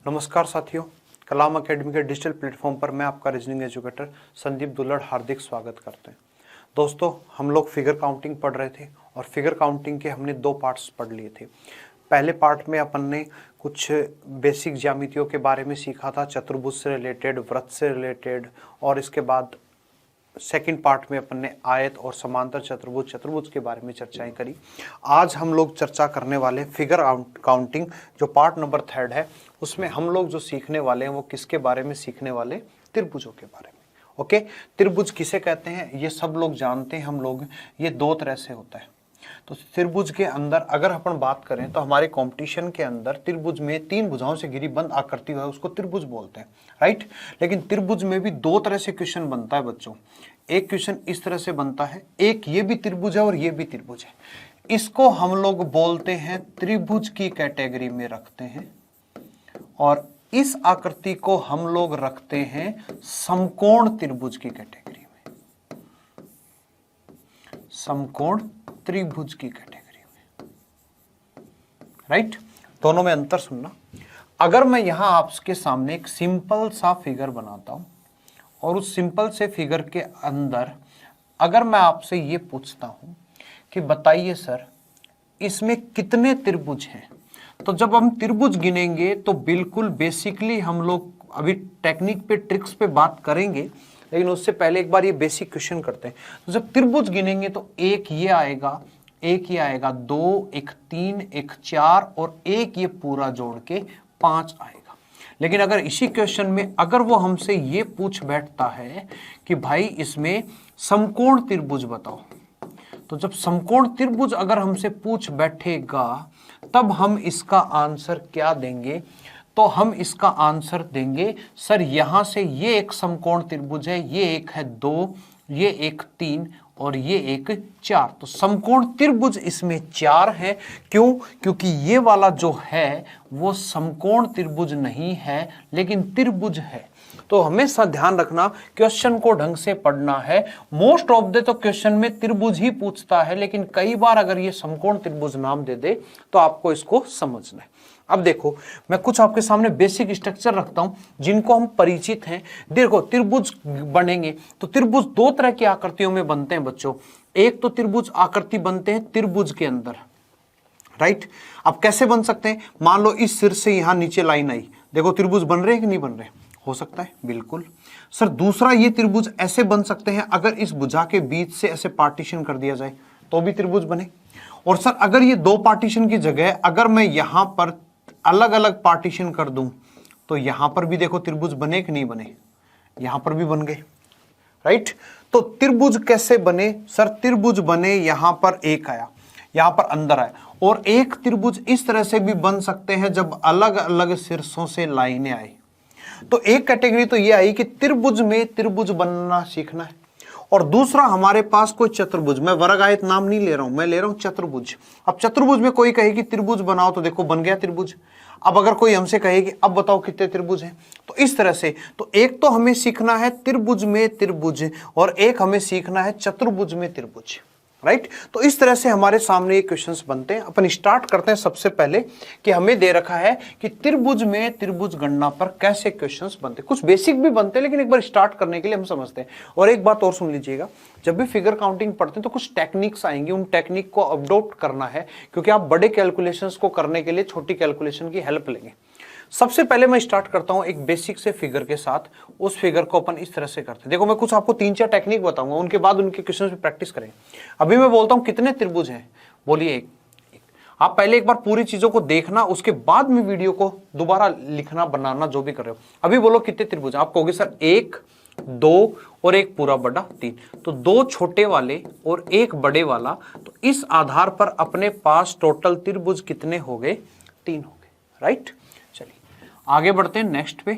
नमस्कार साथियों, कलाम एकेडमी के डिजिटल प्लेटफॉर्म पर मैं आपका रीजनिंग एजुकेटर संदीप दुल्लड़ हार्दिक स्वागत करते हैं। दोस्तों, हम लोग फिगर काउंटिंग पढ़ रहे थे और फिगर काउंटिंग के हमने दो पार्ट्स पढ़ लिए थे। पहले पार्ट में अपन ने कुछ बेसिक ज्यामितियों के बारे में सीखा था, चतुर्भुज से रिलेटेड, वृत्त से रिलेटेड, और इसके बाद सेकंड पार्ट में अपन ने आयत और समांतर चतुर्भुज के बारे में चर्चाएं करी। आज हम लोग चर्चा करने वाले फिगर काउंटिंग जो पार्ट नंबर 3 है, उसमें हम लोग जो सीखने वाले हैं वो किसके बारे में सीखने वाले? त्रिभुजों के बारे में। ओके, त्रिभुज किसे कहते हैं ये सब लोग जानते हैं। हम लोग ये दो तरह से होता है। तो त्रिभुज के अंदर अगर अपन बात करें तो हमारे कंपटीशन के अंदर त्रिभुज में 3 भुजाओं से घिरी बंद आकृति है, उसको त्रिभुज बोलते हैं, राइट। लेकिन त्रिभुज में भी दो तरह से क्वेश्चन बनता है बच्चों। एक क्वेश्चन इस तरह से बनता है, एक ये भी त्रिभुज है और ये भी त्रिभुज है। इसको हम लोग बोलते हैं त्रिभुज की कैटेगरी में रखते हैं, और इस आकृति को हम लोग रखते हैं समकोण त्रिभुज की कैटेगरी में, समकोण त्रिभुज की कैटेगरी में, राइट। दोनों में अंतर सुनना। अगर मैं यहां आपके सामने एक सिंपल सा फिगर बनाता हूं और उस सिंपल से फिगर के अंदर अगर मैं आपसे ये पूछता हूं कि बताइए सर इसमें कितने त्रिभुज हैं, तो जब हम त्रिभुज गिनेंगे तो बिल्कुल बेसिकली हम लोग अभी टेक्निक पे, ट्रिक्स पे बात करेंगे, लेकिन उससे पहले एक बार ये बेसिक क्वेश्चन करते हैं। तो जब त्रिभुज गिनेंगे तो एक ये आएगा, एक ये आएगा, 2, एक 3, एक 4 और एक ये पूरा जोड़ के 5 आएगा। लेकिन अगर इसी क्वेश्चन में अगर वो हमसे ये पूछ बैठता है कि भाई इसमें समकोण त्रिभुज बताओ, तो जब समकोण त्रिभुज अगर हमसे पूछ बैठेगा तब हम इसका आंसर क्या देंगे? तो हम इसका आंसर देंगे सर यहां से ये एक समकोण त्रिभुज है, ये एक है 2, ये एक 3 और ये एक 4। तो समकोण त्रिभुज इसमें 4 है। क्यों? क्योंकि ये वाला जो है वो समकोण त्रिभुज नहीं है लेकिन त्रिभुज है। तो हमेशा ध्यान रखना, क्वेश्चन को ढंग से पढ़ना है। मोस्ट ऑफ द तो क्वेश्चन में त्रिभुज ही पूछता है, लेकिन कई बार अगर ये समकोण त्रिभुज नाम दे दे तो आपको इसको समझना है। अब देखो, मैं कुछ आपके सामने बेसिक स्ट्रक्चर रखता हूं जिनको हम परिचित हैं। देखो, त्रिभुज बनेंगे तो त्रिभुज दो तरह की आकृतियों में बनते हैं बच्चों। एक तो त्रिभुज आकृति बनते हैं त्रिभुज के अंदर, राइट। अब कैसे बन सकते हैं? मान लो इस सिर से यहां नीचे लाइन आई, देखो त्रिभुज बन रहे हैं कि नहीं बन रहे? हो सकता है, बिल्कुल। सर दूसरा ये त्रिभुज ऐसे बन सकते हैं अगर इस भुजा के बीच से ऐसे पार्टीशन कर दिया जाए तो भी त्रिभुज बने। और सर अगर ये दो पार्टीशन की जगह अगर मैं यहां पर अलग अलग पार्टीशन कर दूं तो यहां पर भी देखो त्रिभुज बने कि नहीं बने? यहां पर भी बन गए, राइट। तो त्रिभुज कैसे बने? सर त्रिभुज बने, यहां पर एक आया, यहां पर अंदर आया। और एक त्रिभुज इस तरह से भी बन सकते हैं जब अलग अलग शीर्षों से लाइनें आई। तो एक कैटेगरी तो ये आई कि त्रिभुज में त्रिभुज बनना सीखना है। और दूसरा हमारे पास कोई चतुर्भुज, मैं वर्ग आयत नाम नहीं ले रहा हूं, मैं ले रहा हूं चतुर्भुज। अब चतुर्भुज में कोई कहे कि त्रिभुज बनाओ तो देखो बन गया त्रिभुज। अब अगर कोई हमसे कहे कि अब बताओ कितने त्रिभुज हैं, तो इस तरह से तो एक तो हमें सीखना है त्रिभुज में त्रिभुज और एक हमें सीखना है चतुर्भुज में त्रिभुज, राइट। तो इस तरह से हमारे सामने ये क्वेश्चंस बनते हैं। अपन स्टार्ट करते हैं सबसे पहले कि हमें दे रखा है कि त्रिभुज में त्रिभुज गणना पर कैसे क्वेश्चंस बनते हैं। कुछ बेसिक भी बनते हैं लेकिन एक बार स्टार्ट करने के लिए हम समझते हैं। और एक बात और सुन लीजिएगा, जब भी फिगर काउंटिंग पढ़ते हैं तो कुछ टेक्निक्स आएंगी, उन टेक्निक को अडॉप्ट करना है क्योंकि आप बड़े कैलकुलेशंस को करने के लिए छोटी कैलकुलेशन की हेल्प लेंगे। सबसे पहले मैं स्टार्ट करता हूं एक बेसिक से फिगर के साथ। उस फिगर को अपन इस तरह से करते हैं। देखो, मैं कुछ आपको 3-4 टेक्निक बताऊंगा, उनके बाद उनके क्वेश्चन पे प्रैक्टिस करें। अभी मैं बोलता हूं कितने त्रिभुज हैं, बोलिए एक। आप पहले एक बार पूरी चीजों को देखना, उसके बाद में वीडियो को दोबारा लिखना, बनाना, जो भी कर रहे हो। अभी बोलो कितने त्रिभुज। आप कहोगे सर 1, 2 और एक पूरा बड़ा 3। तो 2 छोटे वाले और एक बड़े वाला। तो इस आधार पर अपने पास टोटल त्रिभुज कितने हो गए? 3 हो गए, राइट। आगे बढ़ते हैं नेक्स्ट पे।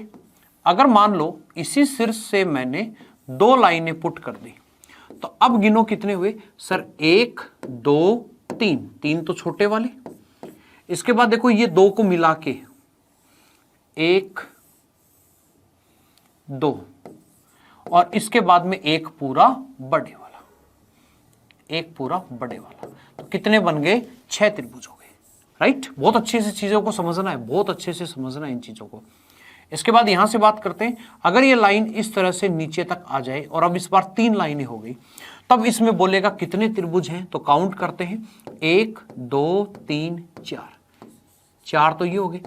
अगर मान लो इसी शीर्ष से मैंने 2 लाइनें पुट कर दी तो अब गिनो कितने हुए? सर 1, 2, 3। 3 तो छोटे वाले। इसके बाद देखो ये 2 को मिला के 1, 2 और इसके बाद में एक पूरा बड़े वाला, एक पूरा बड़े वाला। तो कितने बन गए? 6 त्रिभुज हो गए, राइट। बहुत अच्छे से चीजों को समझना है, बहुत अच्छे से समझना है इन चीजों को। इसके बाद यहां से बात करते हैं, अगर ये लाइन इस तरह से नीचे तक आ जाए और अब इस बार 3 लाइनें हो गई, तब इसमें बोलेगा कितने त्रिभुज हैं, तो काउंट करते हैं 1 2 3 4, 4 तो ये हो गए।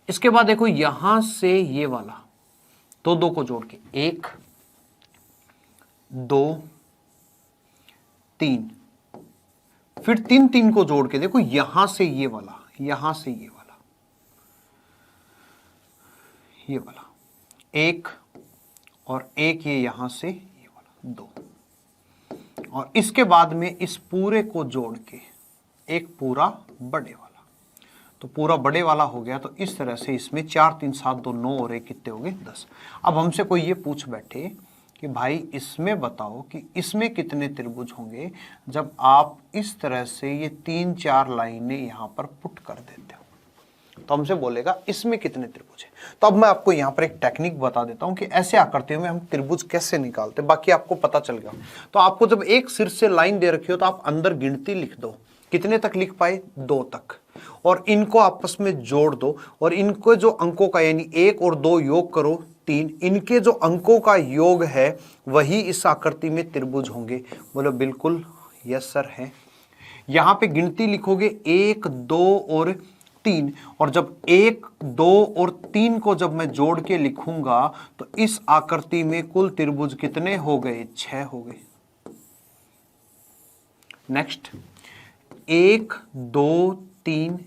इसके बाद देखो यहां से ये वाला तो 2 को जोड़ के 1 2 3, फिर 3 3 को जोड़ के देखो यहां से ये वाला, यहां से ये वाला, ये वाला 1 और 1 ये यहां से ये वाला 2, और इसके बाद में इस पूरे को जोड़ के एक पूरा बड़े वाला, तो पूरा बड़े वाला हो गया। तो इस तरह से इसमें 4 3 7 2 9 और 1 कितने हो गए 10। अब हमसे कोई ये पूछ बैठे कि भाई इसमें बताओ कि इसमें कितने त्रिभुज होंगे जब आप इस तरह से ये 3 4 लाइनें यहां पर पुट कर देते हो, तो हमसे बोलेगा इसमें कितने त्रिभुज है। तो अब मैं आपको यहां पर एक टेक्निक बता देता हूं कि ऐसे आकृति में हम त्रिभुज कैसे निकालते, बाकी आपको पता चल गया। तो आपको जब एक सिर से लाइन दे रखी हो तो आप अंदर गिनती लिख दो, कितने तक लिख पाए 2 तक, और इनको आपस में जोड़ दो, और इनको जो अंकों का यानी 1 और 2 योग करो 3, इनके जो अंकों का योग है वही इस आकृति में त्रिभुज होंगे। बोलो बिल्कुल यस सर है। यहां पे गिनती लिखोगे 1 2 और 3, और जब 1 2 और 3 को जब मैं जोड़ के लिखूंगा तो इस आकृति में कुल त्रिभुज कितने हो गए 6 हो गए। नेक्स्ट 1 2 3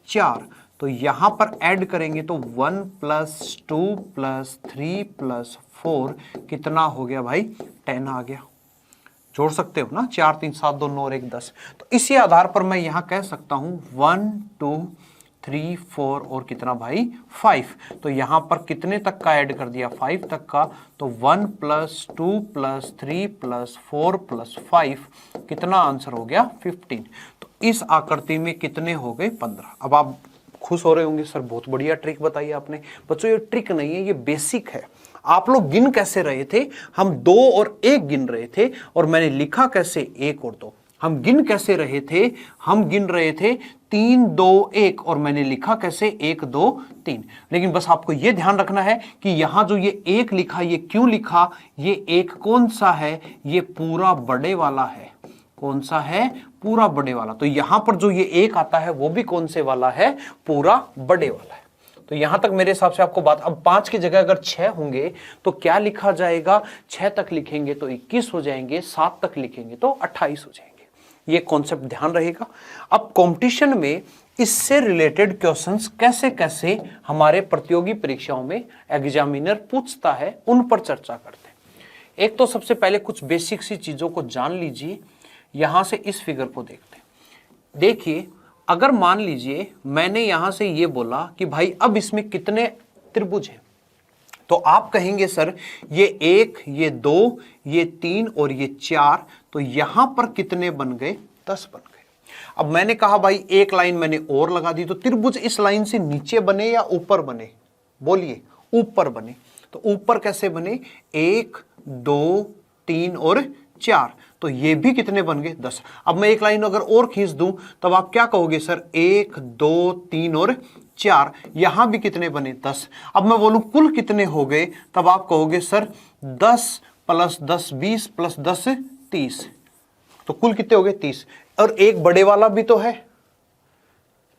4, तो यहां पर ऐड करेंगे तो 1 + 2 + 3 + 4 कितना हो गया भाई 10 आ गया। जोड़ सकते हो ना, 4 3 7 2 9 और 1 10। तो इसी आधार पर मैं यहां कह सकता हूं 1 2 3 4 और कितना भाई 5। तो यहां पर कितने तक का ऐड कर दिया 5 तक का, तो 1 + 2 + 3 + 4 + 5 कितना आंसर हो गया 15। तो इस आकृति में कितने हो गए 15। अब आप खुश हो रहे होंगे सर बहुत बढ़िया ट्रिक बताई आपने। बच्चों ये ट्रिक नहीं है, ये बेसिक है। आप लोग गिन कैसे रहे थे, हम 2 और 1 गिन रहे थे और मैंने लिखा कैसे 1 और 2। हम गिन कैसे रहे थे, हम गिन रहे थे 3 2 1 और मैंने लिखा कैसे 1 2 3। लेकिन बस आपको यह ध्यान रखना है कि यहां जो ये 1 लिखा ये क्यों लिखा, ये 1 कौन सा है, ये पूरा बड़े वाला है। कौन सा है, पूरा बड़े वाला। तो यहां पर जो ये 1 आता है वो भी कौन से वाला है, पूरा बड़े वाला है। तो यहां तक मेरे हिसाब से आपको बात। अब 5 की जगह अगर 6 होंगे तो क्या लिखा जाएगा, 6 तक लिखेंगे तो 21 हो जाएंगे, 7 तक लिखेंगे तो 28 हो जाएंगे। ये कॉन्सेप्ट ध्यान रहेगा। अब कंपटीशन में इससे रिलेटेड क्वेश्चंस कैसे कैसे हमारे प्रतियोगी परीक्षाओं में एग्जामिनर पूछता है, उन पर चर्चा करते हैं। एक तो सबसे पहले कुछ बेसिक सी चीजों को जान लीजिए। यहां से इस फिगर को देखते हैं। देखिए अगर मान लीजिए मैंने यहां से ये बोला कि भाई अब इसमें कितने त्रिभुज हैं, तो आप कहेंगे सर ये 1 ये 2 ये 3 और ये 4, तो यहां पर कितने बन गए 10 बन गए। अब मैंने कहा भाई एक लाइन मैंने और लगा दी, तो त्रिभुज इस लाइन से नीचे बने या ऊपर बने, बोलिए ऊपर बने। तो ऊपर कैसे बने 1 2 3 और 4, तो ये भी कितने बन गए 10। अब मैं एक लाइन अगर और खींच दूं तब आप क्या कहोगे सर 1 2 3 और 4, यहां भी कितने बने 10। अब मैं बोलूं कुल कितने हो गए, तब आप कहोगे सर 10 + 10 20 + 10 30, तो कुल कितने हो गए 30। और एक बड़े वाला भी तो है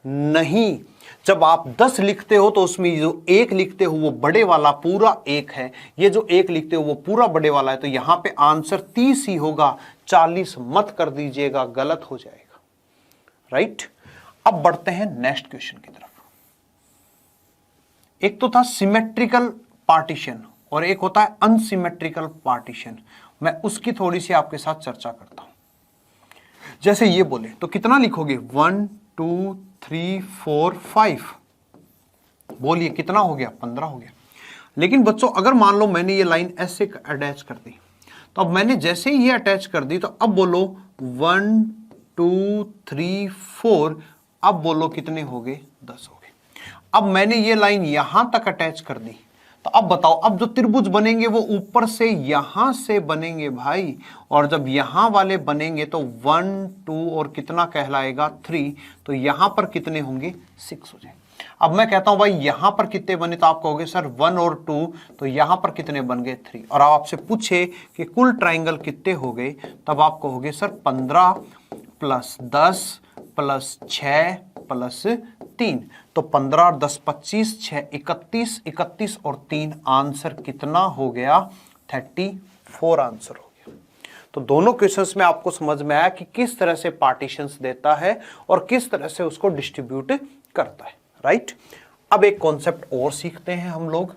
नहीं, जब आप 10 लिखते हो तो उसमें जो 1 लिखते हो वो बड़े वाला पूरा 1 है, ये जो 1 लिखते हो वो पूरा बड़े वाला है। तो यहां पे आंसर 30 ही होगा, 40 मत कर दीजिएगा, गलत हो जाएगा। राइट। अब बढ़ते हैं नेक्स्ट क्वेश्चन की तरफ। एक तो था सिमेट्रिकल पार्टीशन और एक होता है अनसिमेट्रिकल पार्टीशन। मैं उसकी थोड़ी सी आपके साथ चर्चा करता हूं। जैसे ये बोले तो कितना लिखोगे 1 2 3 4 5, बोलिए कितना हो गया 15 हो गया। लेकिन बच्चों अगर मान लो मैंने ये लाइन ऐसे अटैच कर दी, तो अब मैंने जैसे ही ये अटैच कर दी तो अब बोलो 1 2 3 4, अब बोलो कितने हो गए 10 हो गए। अब मैंने ये लाइन यहां तक अटैच कर दी, तो अब बताओ, अब जो त्रिभुज बनेंगे वो ऊपर से यहां से बनेंगे भाई, और जब यहां वाले बनेंगे तो 1 2 और कितना कहलाएगा 3, तो यहां पर कितने होंगे 6 हो जाएंगे। अब मैं कहता हूं भाई यहां पर कितने बने, तो आप कहोगे सर 1 और 2, तो यहां पर कितने बन गए 3, और आप आपसे पूछे कि कुल ट्राइंगल कितने हो गए, तब आप कहोगे सर 15 प्लस 10 प्लस 6 प्लस 3, तो 15 और 10 25, 6 31, 31 और 3 आंसर कितना हो गया 34 आंसर हो गया। तो दोनों क्वेश्चंस में आपको समझ में आया कि किस तरह से पार्टीशंस देता है और किस तरह से उसको डिस्ट्रीब्यूट करता है, राइट। अब एक कॉन्सेप्ट और सीखते हैं हम लोग।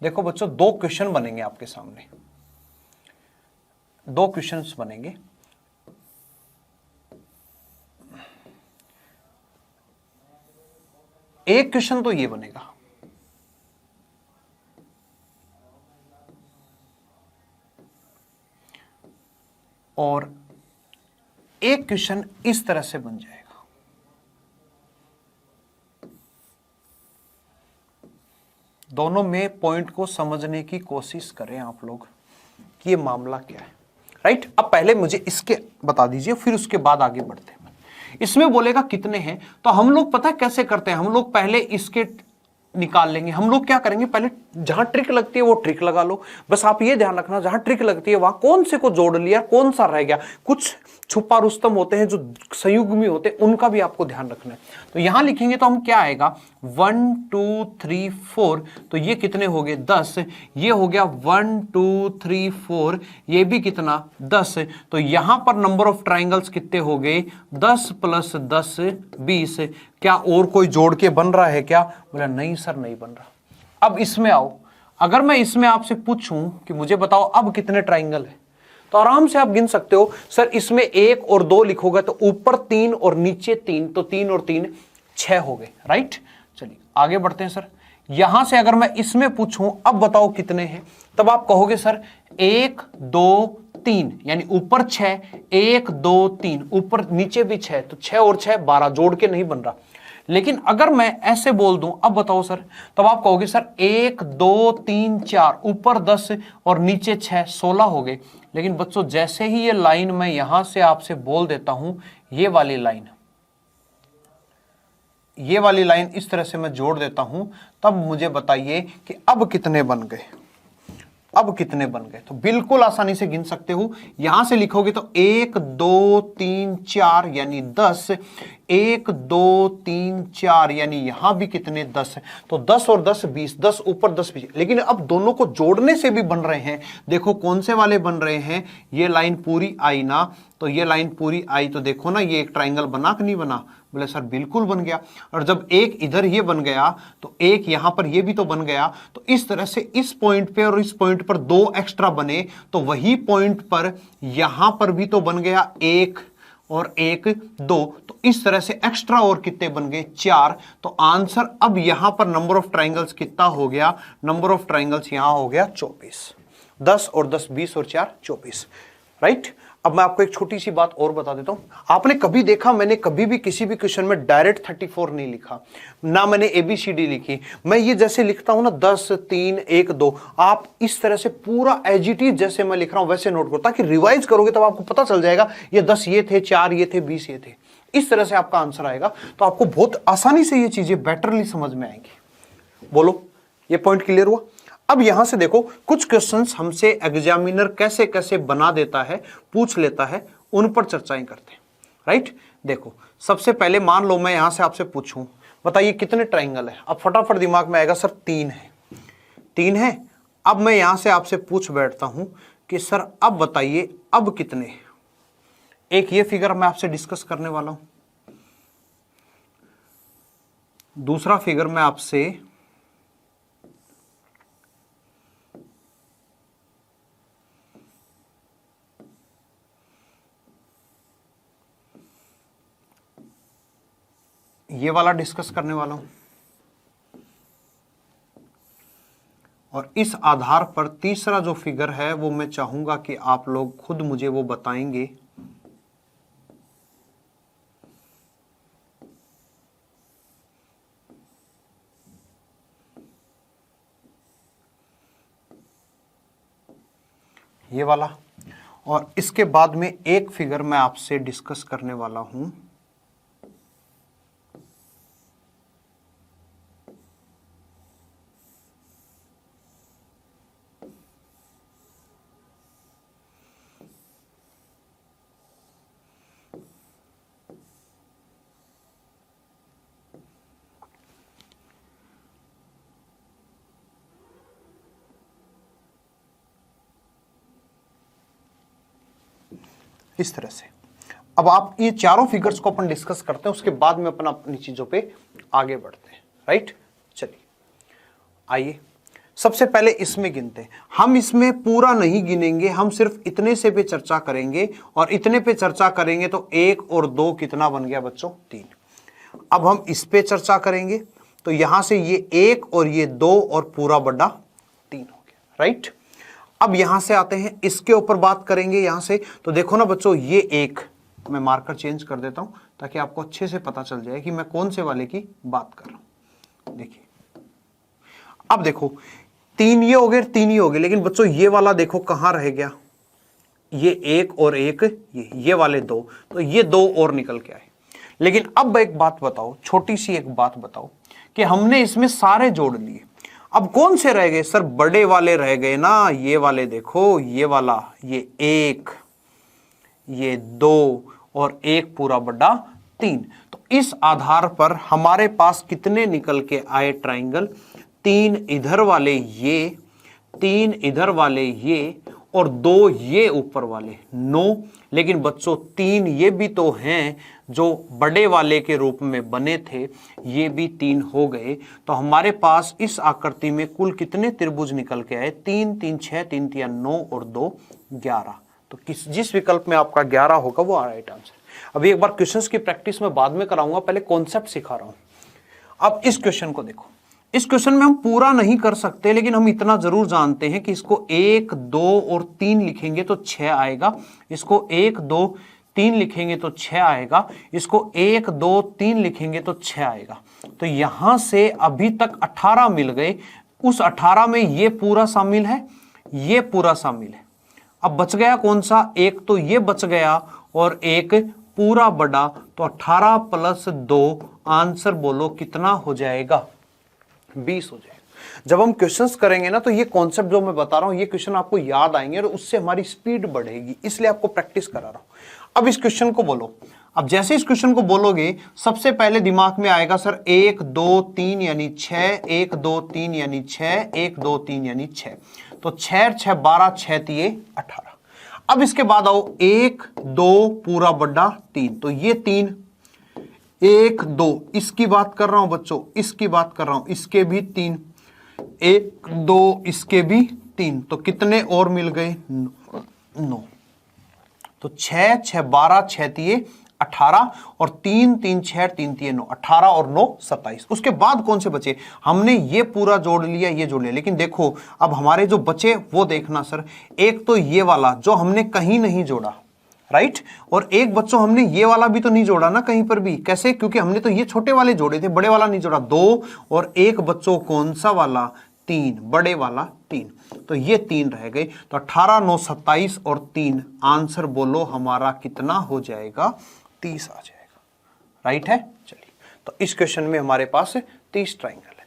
देखो बच्चों, दो क्वेश्चन बनेंगे आपके सामने, दो क्वेश्चंस बनेंगे। एक क्वेश्चन तो ये बनेगा, और एक क्वेश्चन इस तरह से बन जाएगा। दोनों में पॉइंट को समझने की कोशिश करें आप लोग कि ये मामला क्या है, राइट। अब पहले मुझे इसके बता दीजिए, फिर उसके बाद आगे बढ़ते हैं। इसमें बोलेगा कितने हैं, तो हम लोग पता कैसे करते हैं, हम लोग पहले इसके निकाल लेंगे। हम लोग क्या करेंगे, पहले जहां ट्रिक लगती है वो ट्रिक लगा लो। बस आप ये ध्यान रखना, जहां ट्रिक लगती है वहां कौन से को जोड़ लिया, कौन सा रह गया। कुछ छुपा रुस्तम होते हैं जो संयुग्मी होते हैं, उनका भी आपको ध्यान रखना है। तो यहां लिखेंगे तो हम क्या आएगा 1 2 3 4, तो ये कितने हो गए 10, ये हो गया 1 2 3 4, ये भी कितना 10, तो यहां पर नंबर ऑफ ट्राइंगल्स कितने हो गए 10 प्लस 10 20। क्या और कोई जोड़ के बन रहा है क्या, बोला नहीं सर नहीं बन रहा। अब इसमें आओ, अगर मैं इसमें आपसे पूछूं कि मुझे बताओ अब कितने ट्राइंगल है, तो आराम से आप गिन सकते हो। सर इसमें 1 और 2 लिखोगे तो ऊपर 3 और नीचे 3, तो 3 और 3 6 हो गए, राइट। चलिए आगे बढ़ते हैं। सर यहां से अगर मैं इसमें पूछूं अब बताओ कितने हैं, तब आप कहोगे सर 1 2 3, यानी ऊपर 6, 1 2 3, ऊपर नीचे भी 6, तो 6 और 6 12, जोड़ के नहीं बन रहा। लेकिन अगर मैं ऐसे बोल दूं अब बताओ सर, तब आप कहोगे सर 1 2 3 4, ऊपर 10 और नीचे 6, 16 हो गए। लेकिन बच्चों जैसे ही ये लाइन मैं यहां से आपसे बोल देता हूं, ये वाली लाइन इस तरह से मैं जोड़ देता हूं, तब मुझे बताइए कि अब कितने बन गए, अब कितने बन गए। तो बिल्कुल आसानी से गिन सकते हो। यहां से लिखोगे तो 1 2 3 4 यानी 10, 1 2 3 4 यानी यहां भी कितने 10 है, तो 10 और 10 20, 10 ऊपर 10 20। लेकिन अब दोनों को जोड़ने से भी बन रहे हैं। देखो कौन से वाले बन रहे हैं, ये लाइन पूरी आई ना, तो ये लाइन पूरी आई, तो देखो ना ये एक ट्राइंगल बना कि नहीं बना, बोले सर बिल्कुल बन गया। और जब एक इधर ये बन गया तो एक यहां पर ये भी तो बन गया। तो इस तरह से इस पॉइंट पे और इस पॉइंट पर 2 एक्स्ट्रा बने, तो वही पॉइंट पर यहां पर भी तो बन गया 1 और 1 2, तो इस तरह से एक्स्ट्रा और कितने बन गए 4। तो आंसर अब यहां पर नंबर ऑफ ट्राइंगल्स कितना हो गया, नंबर ऑफ ट्राइंगल्स यहां हो गया 24। 10 और 10 20 और 4 24, राइट। अब मैं आपको एक छोटी सी बात और बता देता हूं। आपने कभी देखा, मैंने कभी भी किसी भी क्वेश्चन में डायरेक्ट 34 नहीं लिखा, ना मैंने ABCD लिखी। मैं ये जैसे लिखता हूं ना 10 3 1 2, आप इस तरह से पूरा एज इट इज जैसे मैं लिख रहा हूं वैसे नोट करो, ताकि रिवाइज करोगे तब आपको पता चल जाएगा ये 10 ये थे, 4 ये थे, 20 ये थे। इस तरह से आपका आंसर आएगा, तो आपको बहुत आसानी से ये चीजें बेटरली समझ में आएंगी। बोलो ये पॉइंट क्लियर हुआ। अब यहां से देखो कुछ क्वेश्चंस हमसे एग्जामिनर कैसे कैसे बना देता है, पूछ लेता है, उन पर चर्चाएं करते हैं, राइट। देखो सबसे पहले मान लो मैं यहां से आपसे पूछूं बताइए कितने ट्राइंगल है, अब फटाफट दिमाग में आएगा सर 3 है, 3 है। अब मैं यहां से आपसे पूछ बैठता हूं कि सर अब बताइए अब कितने। एक ये फिगर मैं आपसे डिस्कस करने वाला हूं, दूसरा फिगर मैं आपसे ये वाला डिस्कस करने वाला हूं, और इस आधार पर तीसरा जो फिगर है वो मैं चाहूंगा कि आप लोग खुद मुझे वो बताएंगे। ये वाला। और इसके बाद में एक फिगर मैं आपसे डिस्कस करने वाला हूं, इस तरह से। अब आप ये चारों फिगर्स को अपन डिस्कस करते हैं, उसके बाद में अपन अपनी चीजों पे आगे बढ़ते हैं, राइट। चलिए आइए सबसे पहले इसमें गिनते हैं। हम इसमें पूरा नहीं गिनेंगे, हम सिर्फ इतने से पे चर्चा करेंगे, और इतने पे चर्चा करेंगे तो 1 और 2 कितना बन गया बच्चों? 3। अब हम इस पे चर्चा करेंगे तो यहां से ये 1 और ये 2 और पूरा बड़ा 3 हो गया, राइट। अब यहां से आते हैं, इसके ऊपर बात करेंगे यहां से। तो देखो ना बच्चों, ये 1, मैं मार्कर चेंज कर देता हूं ताकि आपको अच्छे से पता चल जाए कि मैं कौन से वाले की बात कर रहा हूं। देखिए अब देखो 3 ये हो गए, 3 ये हो गए, लेकिन बच्चों ये वाला देखो कहां रह गया? ये 1 और 1, ये वाले 2, तो ये 2 और निकल के आए। लेकिन अब एक बात बताओ, छोटी सी एक बात बताओ कि हमने इसमें सारे जोड़ लिए, अब कौन से रह गए? सर बड़े वाले रह गए ना, ये वाले देखो, ये वाला, ये 1, ये 2 और 1 पूरा बड़ा 3। तो इस आधार पर हमारे पास कितने निकल के आए ट्राइंगल? 3 इधर वाले ये, 3 इधर वाले ये, और 2 ये ऊपर वाले, 9। लेकिन बच्चों 3 ये भी तो हैं जो बड़े वाले के रूप में बने थे, ये भी 3 हो गए। तो हमारे पास इस आकृति में कुल कितने त्रिभुज निकल के आए? 3 3 6, 3 3 9 और 2 11। तो जिस विकल्प में आपका 11 होगा वो राइट आंसर। अभी एक बार क्वेश्चंस की प्रैक्टिस में बाद में कराऊंगा, पहले कॉन्सेप्ट सिखा रहा हूं। अब इस क्वेश्चन को देखो, इस क्वेश्चन में हम पूरा नहीं कर सकते, लेकिन हम इतना जरूर जानते हैं कि इसको 1 2 और 3 लिखेंगे तो 6 आएगा, इसको 1 2 3 लिखेंगे तो 6 आएगा, इसको 1 2 3 लिखेंगे तो 6 आएगा। तो यहां से अभी तक 18 मिल गए। उस 18 में ये पूरा शामिल है, ये पूरा शामिल है। अब बच गया कौन सा? एक तो ये बच गया और एक पूरा बड़ा। तो 18 + 2 आंसर बोलो कितना हो जाएगा? 20 हो जाएगा। जब हम क्वेश्चंस करेंगे ना तो ये कॉन्सेप्ट जो मैं बता रहा हूं, ये क्वेश्चन आपको याद आएंगे और उससे हमारी स्पीड बढ़ेगी, इसलिए आपको प्रैक्टिस करा रहा हूं। अब इस क्वेश्चन को बोलो। अब जैसे इस क्वेश्चन को बोलोगे, सबसे पहले दिमाग में आएगा सर 1 2 3 यानी 6, 1 2 3 यानी 6, 1 2 3 यानी 6। तो 6 6 12, 6 3 18। अब इसके बाद आओ 1 2 पूरा बड़ा 3, तो ये 3, 1 2 इसकी बात कर रहा हूं बच्चों, इसकी बात कर रहा हूं, इसके भी 3, 1 2 इसके भी 3। तो कितने और मिल गए? 9। तो 6 6 12, 6 3 18 और 3 3 6 3 3 9, 18 और 9 27। उसके बाद कौन से बचे? हमने ये पूरा जोड़ लिया, ये जोड़ लिया। लेकिन देखो अब हमारे जो बचे वो देखना सर, एक तो ये वाला जो हमने कहीं नहीं जोड़ा, राइट, और एक बच्चों हमने ये वाला भी तो नहीं जोड़ा ना कहीं पर भी। कैसे? क्योंकि हमने तो ये छोटे वाले जोड़े थे, बड़े वाला नहीं जोड़ा। 2 और 1 बच्चों कौन सा वाला? 3, बड़े वाला 3। तो ये 3 रह गए। तो 18 9 27 और 3 आंसर बोलो हमारा कितना हो जाएगा? 30 आ जाएगा, राइट है। चलिए, तो इस क्वेश्चन में हमारे पास 30 ट्राइंगल है।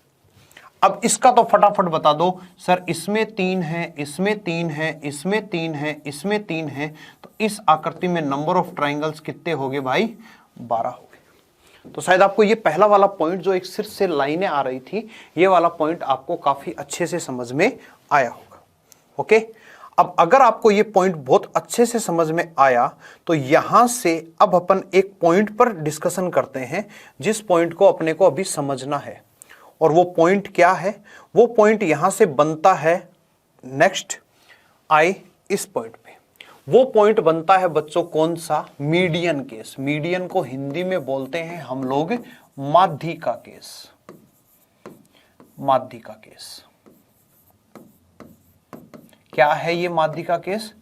अब इसका तो फटाफट बता दो सर, इसमें 3 है, इसमें 3 है, इसमें 3 है, इसमें 3 है। तो इस आकृति में नंबर ऑफ ट्राइंगल्स कितने हो गए भाई? 12 हो गए। तो शायद आपको ये पहला वाला पॉइंट जो एक सिर से लाइनें आ रही थी, ये वाला पॉइंट आपको काफी अच्छे से समझ में आया होगा। ओके, अब अगर आपको ये पॉइंट बहुत अच्छे से समझ में आया तो यहां से अब अपन एक पॉइंट पर डिस्कशन करते हैं, जिस पॉइंट को अपने को अभी समझना है। और वो पॉइंट क्या है? वो पॉइंट यहां से बनता है, नेक्स्ट आए इस पॉइंट पे। वो पॉइंट बनता है बच्चों कौन सा? Median case. मीडियन को हिंदी में बोलते हैं हम लोग माध्य का केस। माध्य का केस क्या है? ये माध्य का केस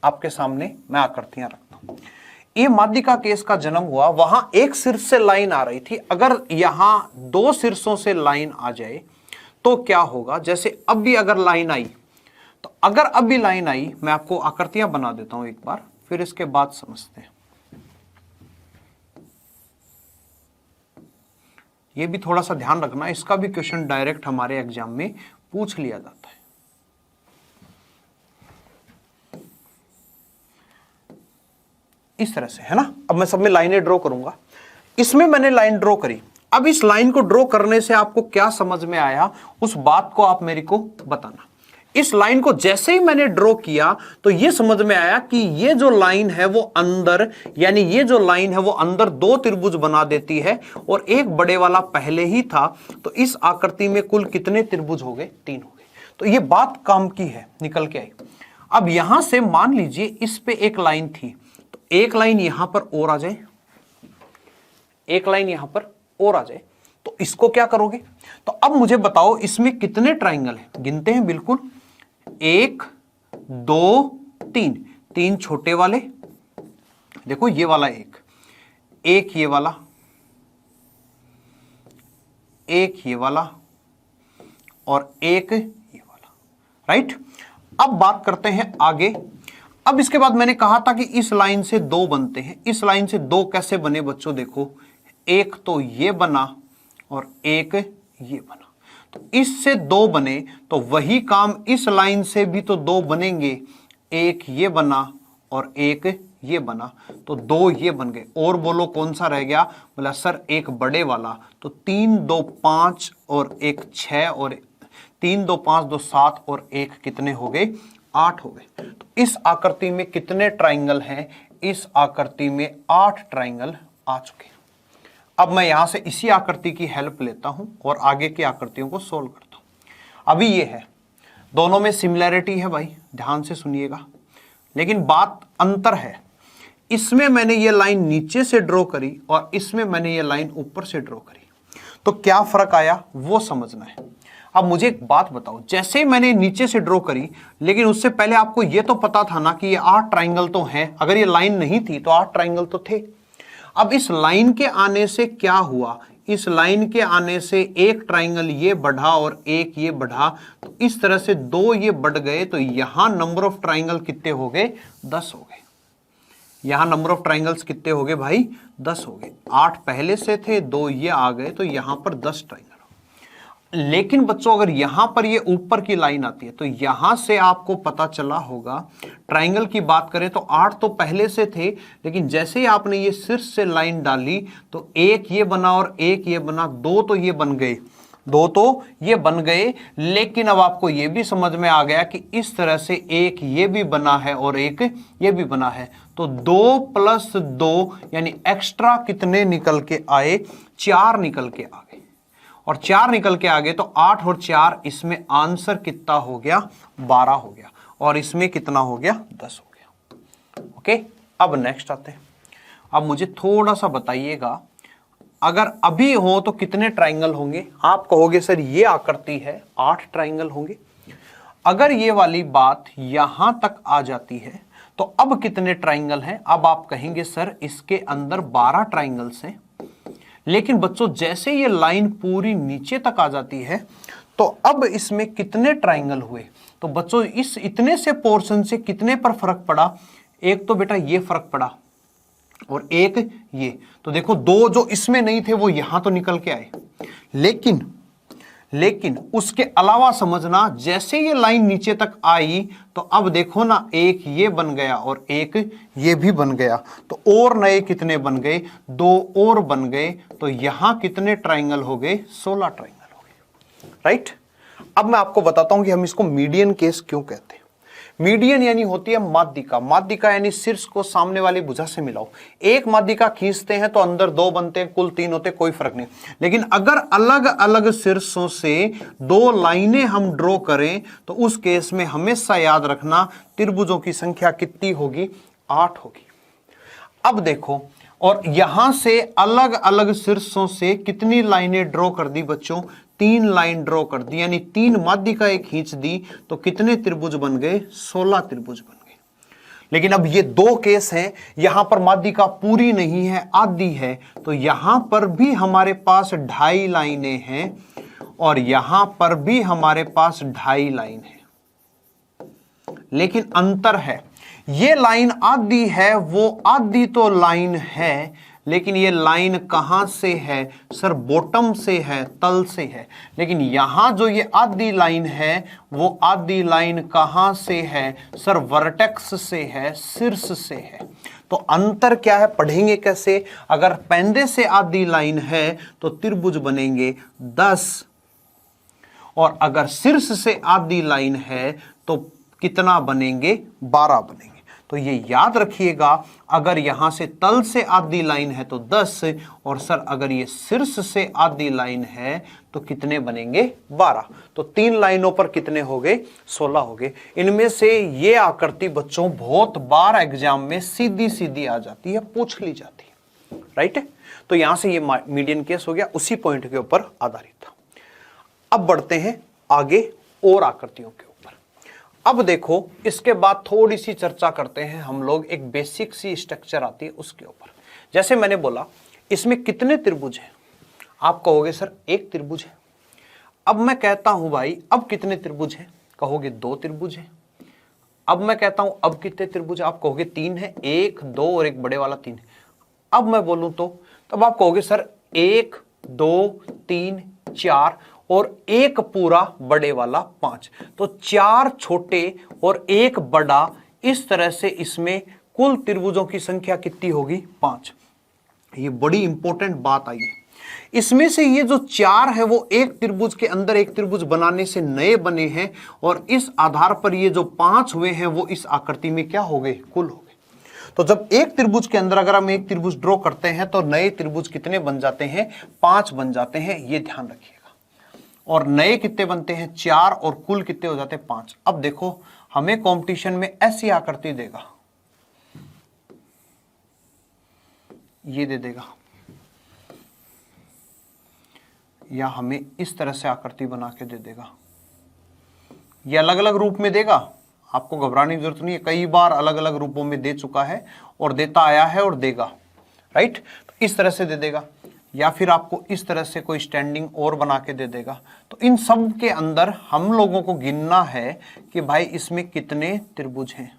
आपके सामने मैं आकृतियां रखता हूं। ये माध्य का केस का जन्म हुआ, वहां एक शीर्ष से लाइन आ रही थी। अगर यहां 2 शीर्षों से लाइन आ जाए तो क्या होगा? जैसे अब भी अगर लाइन आई तो अगर अभी लाइन आई, मैं आपको आकृतियां बना देता हूं एक बार, फिर इसके बाद समझते हैं। ये भी थोड़ा सा ध्यान रखना, इसका भी क्वेश्चन डायरेक्ट हमारे एग्जाम में पूछ लिया जाता है। इस तरह से, है ना। अब मैं सब में लाइनें ड्रॉ करूंगा। इसमें मैंने लाइन ड्रॉ करी। अब इस लाइन को ड्रॉ करने से आपको क्या समझ में आया, उस बात को आप मेरे को बताना। इस लाइन को जैसे ही मैंने ड्रॉ किया तो ये समझ में आया कि ये जो लाइन है वो अंदर, यानी ये जो लाइन है वो अंदर दो त्रिभुज बना देती है, और एक बड़े वाला पहले ही था। तो इस आकृति में कुल कितने त्रिभुज हो गए? 3 हो गए। तो ये बात काम की है, निकल के आई। अब यहां से मान लीजिए इस पे एक लाइन थी, तो एक लाइन यहां पर और आ जाए, एक लाइन यहां पर और आ जाए, तो इसको क्या करोगे? तो अब मुझे बताओ इसमें कितने ट्राइंगल हैं? गिनते हैं बिल्कुल। 1 2 3, 3 छोटे वाले, देखो ये वाला एक ये वाला, एक ये वाला, और एक ये वाला, राइट। अब बात करते हैं आगे। अब इसके बाद मैंने कहा था कि इस लाइन से 2 बनते हैं। इस लाइन से 2 कैसे बने बच्चों? देखो, एक तो ये बना और एक ये बना। तो इससे 2 बने, तो वही काम इस लाइन से भी तो 2 बनेंगे। एक ये बना और एक ये बना, तो 2 ये बन गए। और बोलो कौन सा रह गया? बोला सर एक बड़े वाला। तो 3 2 5 और एक 6, और 3 2 5 2 7 और एक कितने हो गए? 8 हो गए। तो इस आकृति में कितने ट्राइंगल हैं? इस आकृति में 8 ट्राइंगल आ चुके हैं। अब मैं यहां से इसी आकृति की हेल्प लेता हूं और आगे की आकृतियों को सोल्व करता हूं। अभी ये है, दोनों में सिमिलैरिटी है भाई, ध्यान से सुनिएगा, लेकिन बात अंतर है। इसमें मैंने ये लाइन नीचे से ड्रॉ करी और इसमें मैंने ये लाइन ऊपर से ड्रॉ करी, तो क्या फर्क आया वो समझना है। अब मुझे एक बात बताओ, जैसे मैंने नीचे से ड्रॉ करी, लेकिन उससे पहले आपको ये तो पता था ना कि ये 8 ट्राइंगल तो हैं। अगर ये लाइन नहीं थी तो 8 ट्राइंगल तो थे। अब इस लाइन के आने से क्या हुआ? इस लाइन के आने से एक ट्राइंगल ये बढ़ा और एक ये बढ़ा, तो इस तरह से 2 ये बढ़ गए। तो यहां नंबर ऑफ ट्राइंगल कितने हो गए? 10 हो गए। यहां नंबर ऑफ ट्राइंगल्स कितने हो गए भाई? 10 हो गए। 8 पहले से थे, 2 ये आ गए, तो यहां पर 10 ट्राइंगल। लेकिन बच्चों अगर यहां पर ये ऊपर की लाइन आती है, तो यहां से आपको पता चला होगा, ट्राइंगल की बात करें तो 8 तो पहले से थे, लेकिन जैसे ही आपने ये शीर्ष से लाइन डाली तो एक ये बना और एक ये बना, 2 तो ये बन गए, 2 तो ये बन गए। लेकिन अब आपको ये भी समझ में आ गया कि इस तरह से एक ये भी बना है और एक ये भी बना है, तो 2 + 2 यानी एक्स्ट्रा कितने निकल के आए? 4 निकल के आ गए। और 4 निकल के आ गए, तो 8 और 4, इसमें आंसर कितना हो गया? 12 हो गया। और इसमें कितना हो गया? 10 हो गया। ओके, अब नेक्स्ट आते हैं। अब मुझे थोड़ा सा बताइएगा, अगर अभी हो तो कितने ट्राइंगल होंगे? आप कहोगे सर ये आकृति है, 8 ट्राइंगल होंगे। अगर ये वाली बात यहां तक आ जाती है तो अब कितने ट्राइंगल हैं? अब आप कहेंगे सर इसके अंदर 12 ट्राइंगल्स हैं। लेकिन बच्चों जैसे ये लाइन पूरी नीचे तक आ जाती है, तो अब इसमें कितने ट्राइंगल हुए? तो बच्चों इस इतने से पोर्शन से कितने पर फर्क पड़ा? एक तो बेटा ये फर्क पड़ा और एक ये। तो देखो 2 जो इसमें नहीं थे वो यहां तो निकल के आए, लेकिन उसके अलावा समझना, जैसे ये लाइन नीचे तक आई तो अब देखो ना, एक ये बन गया और एक ये भी बन गया, तो और नए कितने बन गए? 2 और बन गए। तो यहां कितने ट्राइंगल हो गए? 16 ट्राइंगल हो गए, राइट। अब मैं आपको बताता हूं कि हम इसको मीडियन केस क्यों कहते हैं। मीडियन यानी होती है माध्यिका। माध्यिका यानी शीर्ष को सामने वाली भुजा से मिलाओ। एक माध्यिका खींचते हैं तो अंदर 2 बनते हैं, कुल 3 होते, कोई फर्क नहीं। लेकिन अगर अलग अलग शीर्षों से 2 लाइनें हम ड्रॉ करें तो उस केस में हमेशा याद रखना त्रिभुजों की संख्या कितनी होगी? 8 होगी। अब देखो, और यहां से अलग अलग शीर्षों से कितनी लाइनें ड्रॉ कर दी बच्चों? 3 लाइन ड्रॉ कर दी, यानी 3 माध्यिकाएं खींच दी, तो कितने त्रिभुज बन गए? 16 त्रिभुज बन गए। लेकिन अब ये 2 केस हैं, यहां पर माध्यिका पूरी नहीं है, आधी है, तो यहां पर भी हमारे पास 2.5 लाइनें हैं और यहां पर भी हमारे पास 2.5 लाइन है। लेकिन अंतर है, ये लाइन आधी है, वो आधी तो लाइन है, लेकिन ये लाइन कहां से है सर? बॉटम से है, तल से है। लेकिन यहां जो ये आधी लाइन है, वो आधी लाइन कहां से है सर? वर्टेक्स से है, शीर्ष से है। तो अंतर क्या है, पढ़ेंगे कैसे? अगर पैंदे से आधी लाइन है तो त्रिभुज बनेंगे 10, और अगर शीर्ष से आधी लाइन है तो कितना बनेंगे? 12 बनेंगे। तो ये याद रखिएगा, अगर यहां से तल से आधी लाइन है तो 10, और सर अगर ये शीर्ष से आधी लाइन है तो कितने बनेंगे? 12। तो 3 लाइनों पर कितने हो गए? 16 हो गए। इनमें से ये आकृति बच्चों बहुत बार एग्जाम में सीधी सीधी आ जाती है, पूछ ली जाती है, राइट है। तो यहां से ये मीडियन केस हो गया, उसी पॉइंट के ऊपर आधारित था। अब बढ़ते हैं आगे और आकृतियों के ऊपर। अब देखो, इसके बाद थोड़ी सी चर्चा करते हैं हम लोग, एक बेसिक सी स्ट्रक्चर आती है उसके ऊपर। जैसे मैंने बोला, इसमें कितने त्रिभुज हैं? आप कहोगे सर 1 त्रिभुज है। अब मैं कहता हूं भाई, अब कितने त्रिभुज हैं? कहोगे 2 त्रिभुज हैं। अब मैं कहता हूं अब कितने त्रिभुज? आप कहोगे 3 है, 1 2 और एक बड़े वाला 3 है। अब मैं बोलूं तो तब आप कहोगे सर 1 2 3 4 और एक पूरा बड़े वाला 5। तो 4 छोटे और एक बड़ा, इस तरह से इसमें कुल त्रिभुजों की संख्या कितनी होगी? 5। ये बड़ी इंपॉर्टेंट बात आई है। इसमें से ये जो 4 है वो एक त्रिभुज के अंदर एक त्रिभुज बनाने से नए बने हैं, और इस आधार पर ये जो 5 हुए हैं वो इस आकृति में क्या हो गए? कुल हो गए। तो जब एक त्रिभुज के अंदर अगर हम एक त्रिभुज ड्रॉ करते हैं तो नए त्रिभुज कितने बन जाते हैं? 5 बन जाते हैं, ये ध्यान रखिएगा। और नए कितने बनते हैं? 4, और कुल कितने हो जाते हैं? 5। अब देखो, हमें कंपटीशन में ऐसी आकृति देगा, ये दे देगा, या हमें इस तरह से आकृति बना के दे देगा। ये अलग अलग रूप में देगा, आपको घबराने की जरूरत नहीं है, कई बार अलग अलग रूपों में दे चुका है और देता आया है और देगा, राइट। तो इस तरह से दे देगा, या फिर आपको इस तरह से कोई स्टैंडिंग और बना के दे देगा। तो इन सब के अंदर हम लोगों को गिनना है कि भाई इसमें कितने त्रिभुज हैं।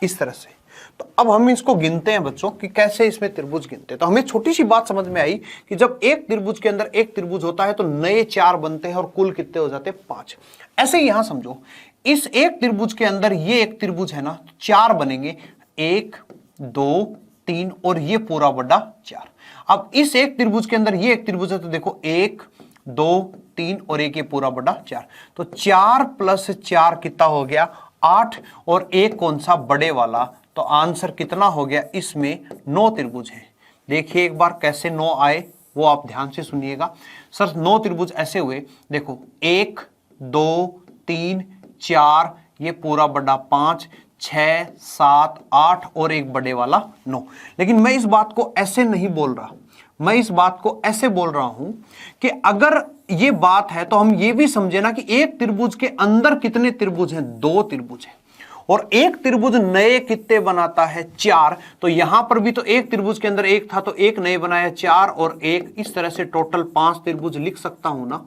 इस तरह से। तो अब हम इसको गिनते हैं बच्चों कि कैसे इसमें त्रिभुज गिनते हैं। तो हमें छोटी सी बात समझ में आई कि जब एक त्रिभुज के अंदर एक त्रिभुज होता है तो नए 4 बनते हैं और कुल कितने हो जाते हैं? 5। ऐसे ही यहां समझो, इस एक त्रिभुज के अंदर ये एक त्रिभुज है ना, 4 बनेंगे, 1 2 3 और ये पूरा बड़ा 4। अब इस एक त्रिभुज के अंदर ये एक त्रिभुज है, तो देखो 1 2 3 और एक ये पूरा बड़ा 4। तो 4 + 4 कितना हो गया? 8, और एक कौन सा? बड़े वाला। तो आंसर कितना हो गया? इसमें 9 त्रिभुज हैं। देखिए एक बार कैसे 9 आए, वो आप ध्यान से सुनिएगा। सर 9 त्रिभुज ऐसे हुए, देखो 1 2 3 4, ये पूरा बड़ा 5 6 7 8 और एक बड़े वाला 9। लेकिन मैं इस बात को ऐसे नहीं बोल रहा, मैं इस बात को ऐसे बोल रहा हूं कि अगर ये बात है तो हम ये भी समझे ना कि एक त्रिभुज के अंदर कितने त्रिभुज हैं? 2 त्रिभुज हैं। और एक त्रिभुज नए कितने बनाता है? 4। तो यहां पर भी तो एक त्रिभुज के अंदर एक था तो एक नए बनाया 4 और एक, इस तरह से टोटल 5 त्रिभुज लिख सकता हूं ना।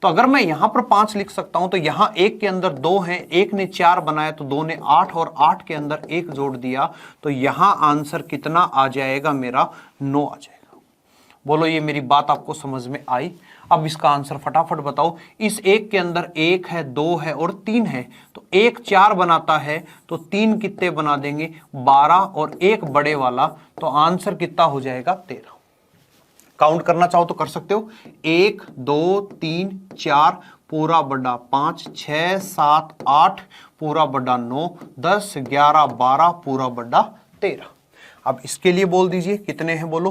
तो अगर मैं यहां पर 5 लिख सकता हूं तो यहां एक के अंदर 2 हैं, एक ने 4 बनाया तो 2 ने 8 और 8 के अंदर 1 जोड़ दिया, तो यहां आंसर कितना आ जाएगा मेरा? 9 आ जाएगा। बोलो ये मेरी बात आपको समझ में आई? अब इसका आंसर फटाफट बताओ। इस एक के अंदर 1 है 2 है और 3 है, तो 1 4 बनाता है तो 3 कितने बना देंगे? 12 और एक बड़े वाला, तो आंसर कितना हो जाएगा? 13। काउंट करना चाहो तो कर सकते हो, 1 2 3 4 पूरा बड़ा 5 6 7 8 पूरा बड़ा 9 10 11 12 पूरा बड़ा 13। अब इसके लिए बोल दीजिए कितने हैं बोलो।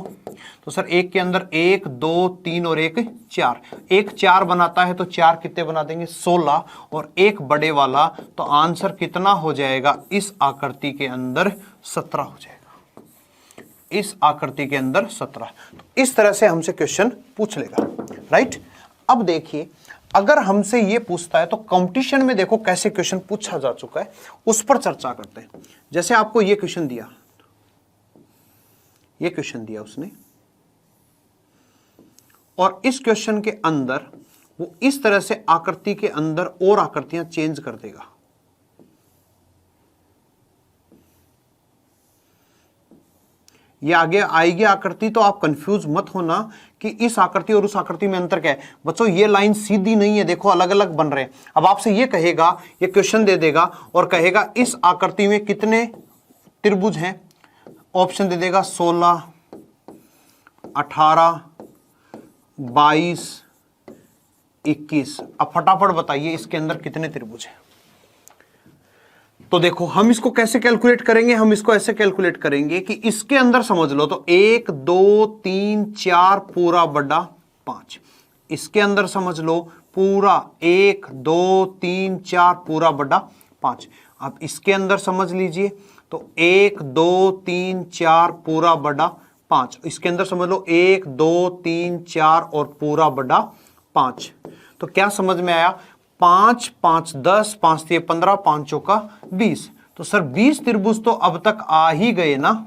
तो सर एक के अंदर 1 2 3 और एक 4, एक 4 बनाता है तो 4 कितने बना देंगे? 16 और एक बड़े वाला, तो आंसर कितना हो जाएगा? इस आकृति के अंदर 17 हो जाएगा। इस आकृति के अंदर 17। तो इस तरह से हमसे क्वेश्चन पूछ लेगा, राइट। अब देखिए अगर हमसे ये पूछता है तो कंपटीशन में देखो कैसे क्वेश्चन पूछा जा चुका है, उस पर चर्चा करते हैं। जैसे आपको ये क्वेश्चन दिया, ये क्वेश्चन दिया उसने, और इस क्वेश्चन के अंदर वो इस तरह से आकृति के अंदर और आकृतियां चेंज कर देगा। ये आगे आएगी आकृति, तो आप कंफ्यूज मत होना कि इस आकृति और उस आकृति में अंतर क्या है। बच्चों ये लाइन सीधी नहीं है, देखो अलग अलग बन रहे हैं। अब आपसे ये कहेगा, ये क्वेश्चन दे देगा और कहेगा इस आकृति में कितने त्रिभुज हैं, ऑप्शन दे देगा 16, 18, 22, 21। अब फटाफट बताइए इसके अंदर कितने त्रिभुज हैं। तो देखो हम इसको कैसे कैलकुलेट करेंगे, हम इसको ऐसे कैलकुलेट करेंगे कि इसके अंदर समझ लो तो 1 2 3 4 पूरा बड़ा 5, इसके अंदर समझ लो पूरा 1 2 3 4 पूरा बड़ा 5। अब इसके अंदर समझ लीजिए तो 1 2 3 4 पूरा बड़ा 5, इसके अंदर समझ लो 1 2 3 4 और पूरा बड़ा 5। तो क्या समझ में आया, 5 5 10, 5 3 15, 5 चौका 20। तो सर 20 त्रिभुज तो अब तक आ ही गए ना।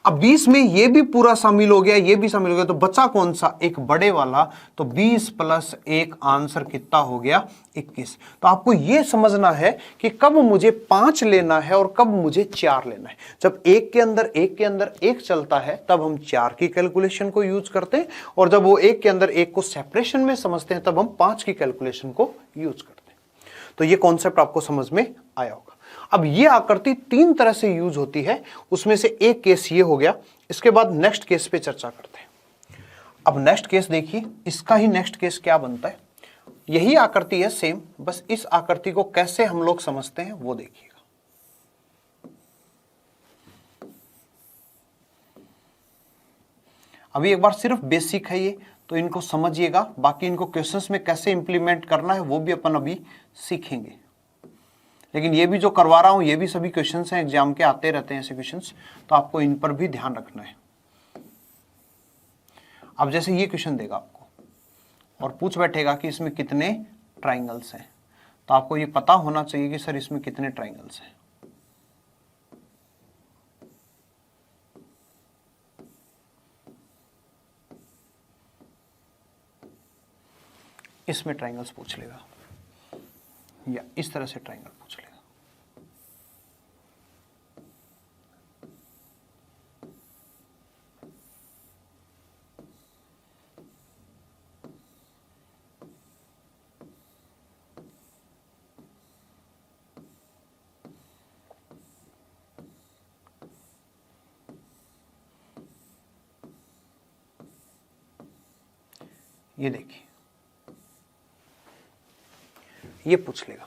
अब 20 में ये भी पूरा शामिल हो गया, ये भी शामिल हो गया, तो बचा कौन सा, एक बड़े वाला। तो 20 + 1 आंसर कितना हो गया, 21। तो आपको ये समझना है कि कब मुझे 5 लेना है और कब मुझे 4 लेना है। जब एक के अंदर एक चलता है तब हम 4 की कैलकुलेशन को यूज करते हैं, और जब वो एक के अंदर एक को सेपरेशन में समझते हैं तब हम 5 की कैलकुलेशन को यूज करते हैं। तो ये कॉन्सेप्ट आपको समझ में आया होगा। अब ये आकृति 3 तरह से यूज होती है, उसमें से एक केस ये हो गया। इसके बाद नेक्स्ट केस पे चर्चा करते हैं। अब नेक्स्ट केस देखिए, इसका ही नेक्स्ट केस क्या बनता है। यही आकृति है सेम, बस इस आकृति को कैसे हम लोग समझते हैं वो देखिएगा। अभी एक बार सिर्फ बेसिक है ये, तो इनको समझिएगा, बाकी इनको क्वेश्चंस में कैसे इंप्लीमेंट करना है वो भी अपन अभी सीखेंगे। लेकिन ये भी जो करवा रहा हूं ये भी सभी क्वेश्चंस हैं, एग्जाम के आते रहते हैं ऐसे क्वेश्चंस, तो आपको इन पर भी ध्यान रखना है। अब जैसे ये क्वेश्चन देगा आपको और पूछ बैठेगा कि इसमें कितने ट्राइंगल्स हैं, तो आपको ये पता होना चाहिए कि सर इसमें कितने ट्राइंगल्स हैं। इसमें ट्राइंगल्स पूछ लेगा या इस तरह से ट्राइंगल पूछ लेगा। ये देखिए ये पूछ लेगा।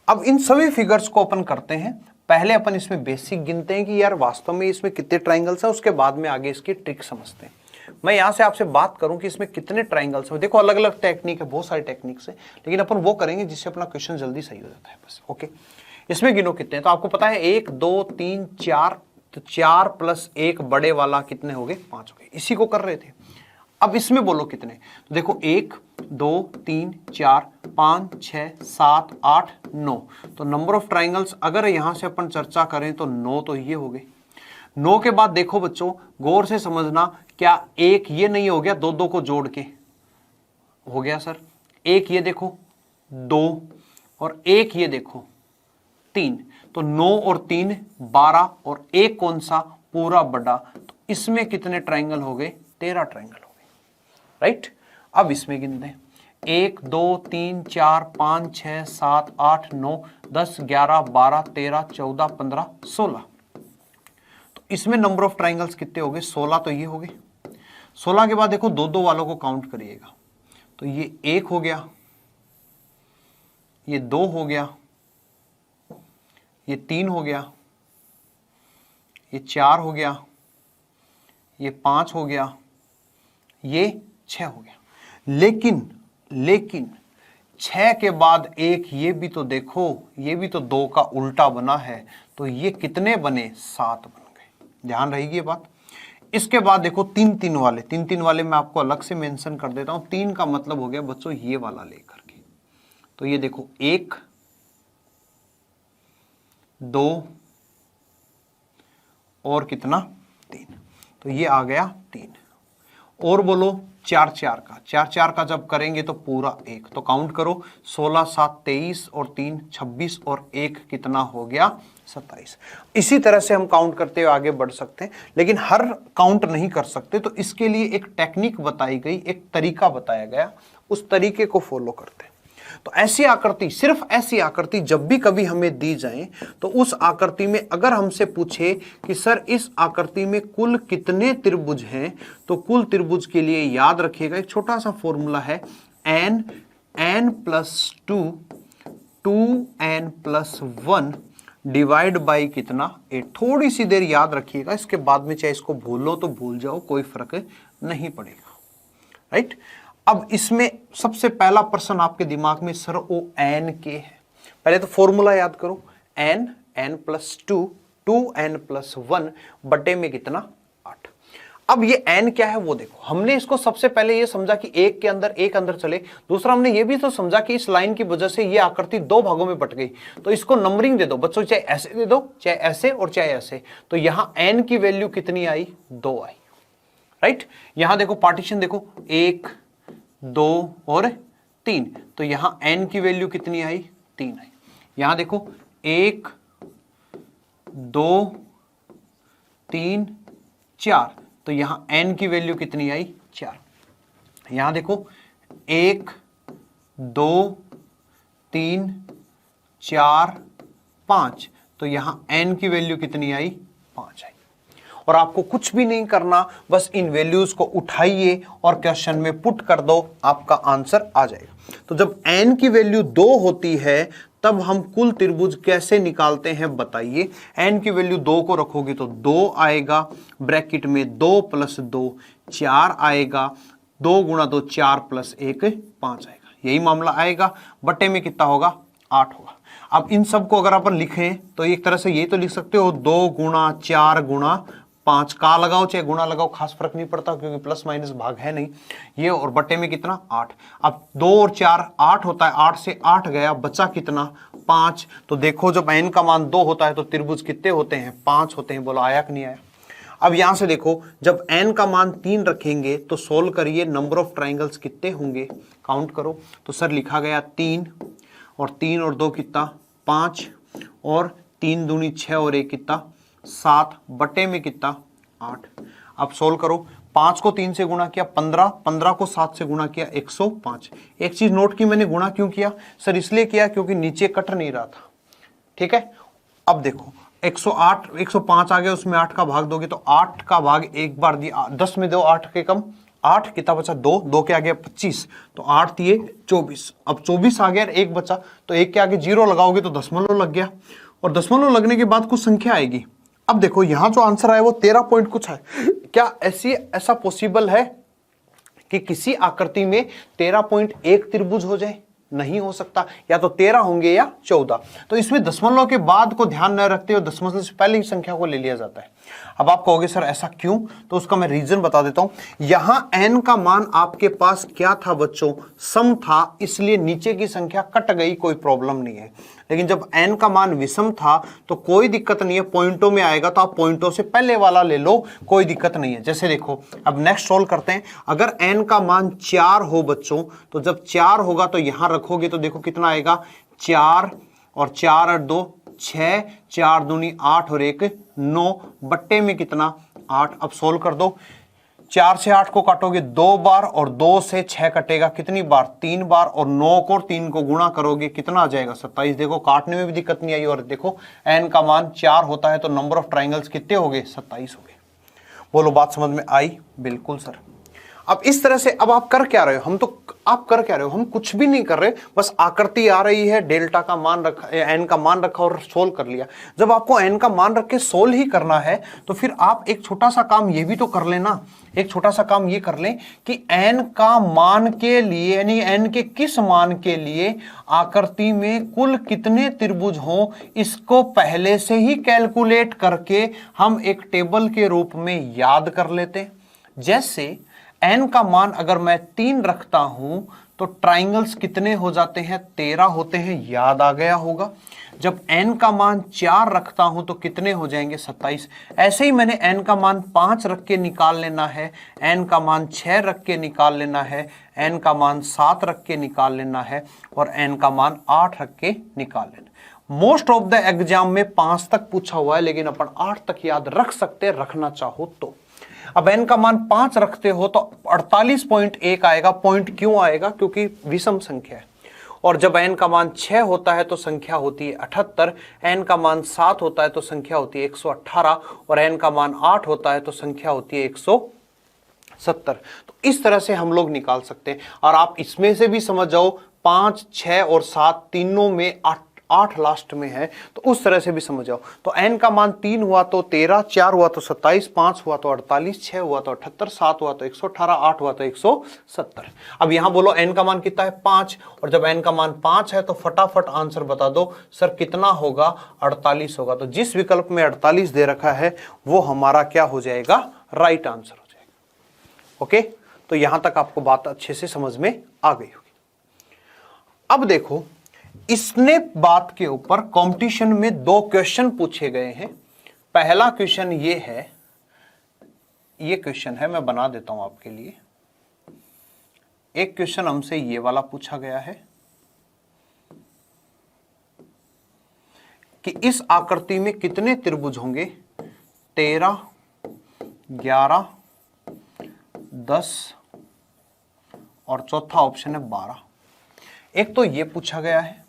अब इन सभी फिगर्स को अपन करते हैं, पहले अपन इसमें बेसिक गिनते हैं कि यार वास्तव में इसमें कितने ट्राइंगल्स हैं, उसके बाद में आगे इसकी ट्रिक समझते हैं। मैं यहां से आपसे बात करूं कि इसमें कितने ट्राइंगल्स हैं। देखो अलग अलग टेक्निक है, बहुत सारी टेक्निक्स है, लेकिन अपन वो करेंगे जिससे अपना क्वेश्चन जल्दी सही हो जाता है बस। ओके, इसमें गिनो कितने हैं, तो आपको पता है 1 2 3 4, तो 4 + 1 बड़े वाला कितने हो गए, 5 हो गए। इसी को कर रहे थे। अब इसमें बोलो कितने, तो देखो 1 2 3 4 5 6 7 8 9। तो नंबर ऑफ ट्राइंगल्स अगर यहां से अपन चर्चा करें तो 9 तो ये हो गए। 9 के बाद देखो बच्चों गौर से समझना, क्या एक ये नहीं हो गया, दो दो को जोड़ के हो गया सर। एक ये देखो 2 और एक ये देखो 3, तो 9 और 3 12 और एक कौन सा, पूरा बड़ा। तो इसमें कितने ट्राइंगल हो गए, 13 ट्राइंगल हो गए, राइट। अब इसमें गिनते हैं 1 2 3 4 5 6 7 8 9 10 11 12 13 14 15 16। तो इसमें नंबर ऑफ ट्राइंगल्स कितने हो गए, 16 तो ये हो गए। 16 के बाद देखो दो दो वालों को काउंट करिएगा, तो ये 1 हो गया, ये 2 हो गया, ये 3 हो गया, ये 4 हो गया, ये 5 हो गया, ये 6 हो गया। लेकिन 6 के बाद एक ये भी तो देखो, ये भी तो 2 का उल्टा बना है, तो ये कितने बने, 7 बन गए। ध्यान रहेगी ये बात। इसके बाद देखो 3 3 वाले मैं आपको अलग से मेंशन कर देता हूं। 3 का मतलब हो गया बच्चों ये वाला लेकर के, तो ये देखो 1 2 और कितना 3, तो ये आ गया 3। और बोलो 4 4 का जब करेंगे तो पूरा 1, तो काउंट करो 16 7 23 और 3 26 और 1 कितना हो गया 27। इसी तरह से हम काउंट करते हुए आगे बढ़ सकते हैं, लेकिन हर काउंट नहीं कर सकते, तो इसके लिए एक टेक्निक बताई गई, एक तरीका बताया गया, उस तरीके को फॉलो करते हैं। तो ऐसी आकृति, सिर्फ ऐसी आकृति जब भी कभी हमें दी जाए तो उस आकृति में अगर हमसे पूछे कि सर इस आकृति में कुल कितने त्रिभुज हैं, तो कुल त्रिभुज के लिए याद रखिएगा एक छोटा सा फॉर्मूला है n plus 2 2n plus 1 divide by कितना 8। थोड़ी सी देर याद रखिएगा, इसके बाद में चाहे इसको भूलो तो भूल जाओ, कोई फर्क नहीं पड़ेगा, राइट। अब इसमें सबसे पहला प्रश्न आपके दिमाग में सर ओ n के है, पहले तो फॉर्मूला याद करो, n प्लस 2 2n प्लस 1 बटे में कितना 8। अब ये n क्या है वो देखो, हमने इसको सबसे पहले ये समझा कि एक के अंदर एक अंदर चले, दूसरा हमने ये भी तो समझा कि इस लाइन की वजह से ये आकृति दो भागों में बट गई, तो इसको नंबरिंग दे दो बच्चों, चाहे ऐसे दे दो चाहे ऐसे और चाहे ऐसे, तो यहां n की वैल्यू कितनी आई 2 आई, राइट। यहां देखो पार्टीशन देखो 1 2 और 3, तो यहां n की वैल्यू कितनी आई 3 आई। यहां देखो 1 2 3 4, तो यहां n की वैल्यू कितनी आई 4। यहां देखो 1 2 3 4 5, तो यहां n की वैल्यू कितनी आई 5 आई। और आपको कुछ भी नहीं करना, बस इन वैल्यूज को उठाइए और क्वेश्चन में पुट कर दो, आपका आंसर आ जाएगा। तो जब n की वैल्यू 2 होती है तब हम कुल त्रिभुज कैसे निकालते हैं बताइए। n की वैल्यू 2 को रखोगे तो 2 आएगा, ब्रैकेट में 2 प्लस 2 4 आएगा, 2 गुणा 2 4 प्लस 1 5 आएगा, यही मामला आएगा। बटे में कितना होगा 8 होगा। अब इन सब को अगर अपन लिखें तो एक तरह से ये तो लिख सकते हो 2 गुणा 4 गुणा 5, का लगाओ चाहे गुणा लगाओ खास फर्क नहीं पड़ता, क्योंकि प्लस माइनस भाग है नहीं ये, और बटे में कितना 8। अब 2 और 4 8 होता है, 8 से 8 गया, बचा कितना 5। तो देखो जब n का मान 2 होता है तो त्रिभुज कितने होते हैं 5 होते हैं, बोलो आया कि नहीं आया। अब यहां से देखो जब n का मान 3 रखेंगे तो सोल्व करिए, नंबर ऑफ ट्राइंगल्स कितने होंगे काउंट करो। तो सर लिखा गया 3 और 3 और 2 कितना 5, और 3 दूनी 6 और 1 कितना 7, बटे में कितना 8। अब सोल्व करो, 5 को 3 से गुणा किया 15, 15 को 7 से गुणा किया 105। एक चीज नोट की, मैंने गुणा क्यों किया सर, इसलिए किया क्योंकि नीचे कट नहीं रहा था, ठीक है। अब देखो 108 105 आ गया, उसमें 8 का भाग दोगे तो 8 का भाग एक बार दिया, 10 में दो 8 के कम 8, कितना बचा 2, 2 के आगे 25, तो 8 दिए 24। अब 24 आ गया, एक बचा, तो एक के आगे 0 लगाओगे तो दशमलव लग गया, और दशमलव लगने के बाद कुछ संख्या आएगी। अब देखो यहां जो आंसर आया वो 13 पॉइंट कुछ है। क्या ऐसा पॉसिबल है कि किसी आकृति में 13.1 त्रिभुज हो जाए? नहीं हो सकता, या तो 13 होंगे या 14। तो इसमें दशमलव के बाद को ध्यान न रखते हुए दशमलव से पहले ही संख्या को ले लिया जाता है। अब आप कहोगे सर ऐसा क्यों, तो उसका मैं रीजन बता देता हूं। यहां n का मान आपके पास क्या था बच्चों, सम था, इसलिए नीचे की संख्या कट गई, कोई प्रॉब्लम नहीं है। लेकिन जब n का मान विषम था तो कोई दिक्कत नहीं है, पॉइंटों में आएगा तो आप पॉइंटों से पहले वाला ले लो, कोई दिक्कत नहीं है। जैसे देखो अब नेक्स्ट सोल्व करते हैं, अगर n का मान 4 हो बच्चों, तो जब 4 होगा तो यहां रखोगे तो देखो कितना आएगा 4 और 4 और 2 6, 4 दूनी 8 और 1 9, बट्टे में कितना 8। अब सोल्व कर दो, 4 से 8 को काटोगे 2 बार और 2 से 6 कटेगा कितनी बार 3 बार, और 9 को 3 को गुणा करोगे कितना आ जाएगा 27। देखो काटने में भी दिक्कत नहीं आई, और देखो n का मान 4 होता है तो नंबर ऑफ ट्राइंगल्स कितने हो गए 27 हो गए। बोलो बात समझ में आई? बिल्कुल सर। अब इस तरह से अब आप कर क्या रहे हो, आप कर क्या रहे हो, हम कुछ भी नहीं कर रहे, बस आकृति आ रही है, डेल्टा का मान रखा, n का मान रखा और सोल्व कर लिया। जब आपको n का मान रख के सोल्व ही करना है तो फिर आप एक छोटा सा काम ये भी तो कर लेना, एक छोटा सा काम ये कर लें कि n का मान के लिए, यानी n के किस मान के लिए आकृति में कुल कितने त्रिभुज हों, इसको पहले से ही कैलकुलेट करके हम एक टेबल के रूप में याद कर लेते। जैसे n का मान अगर मैं 3 रखता हूं तो ट्राइंगल्स कितने हो जाते हैं, 13 होते हैं, याद आ गया होगा। जब n का मान 4 रखता हूं तो कितने हो जाएंगे, 27। ऐसे ही मैंने n का मान 5 रख के निकाल लेना है, n का मान 6 रख के निकाल लेना है, n का मान 7 रख के निकाल लेना है और n का मान 8 रख के निकाल लेना। मोस्ट ऑफ द एग्जाम में 5 तक पूछा हुआ है, लेकिन अपन 8 तक याद रख सकते, रखना चाहो तो। अब n का मान 5 रखते हो तो 48.1 आएगा। पॉइंट क्यों आएगा, क्योंकि विषम संख्या है। और जब n का मान 6 होता है तो संख्या होती है 78, n का मान 7 होता है तो संख्या होती है 118 और n का मान 8 होता है तो संख्या होती है 170। तो इस तरह से हम लोग निकाल सकते हैं। और आप इसमें से भी समझ जाओ 5, 6 और 7 तीनों में 8 लास्ट में है, तो उस तरह से भी समझ जाओ। तो n का मान 3 हुआ तो 13, 4 हुआ तो 27, 5 हुआ तो 48, 6 हुआ तो 78, 7 हुआ तो 118, 8 हुआ तो 170। अब यहां बोलो n का मान कितना है, 5, और जब n का मान 5 है तो फटाफट आंसर बता दो सर कितना होगा, 48 होगा। तो जिस विकल्प में 48 दे रखा है वो हमारा क्या हो जाएगा, राइट आंसर हो जाएगा। ओके, तो यहां तक आपको बात अच्छे से समझ में आ गई होगी। अब देखो, इसने बात के ऊपर कंपटीशन में 2 क्वेश्चन पूछे गए हैं। पहला क्वेश्चन ये है, ये क्वेश्चन है, मैं बना देता हूं आपके लिए। एक क्वेश्चन हमसे ये वाला पूछा गया है कि इस आकृति में कितने त्रिभुज होंगे, 13, 11, 10 और चौथा ऑप्शन है 12। एक तो ये पूछा गया है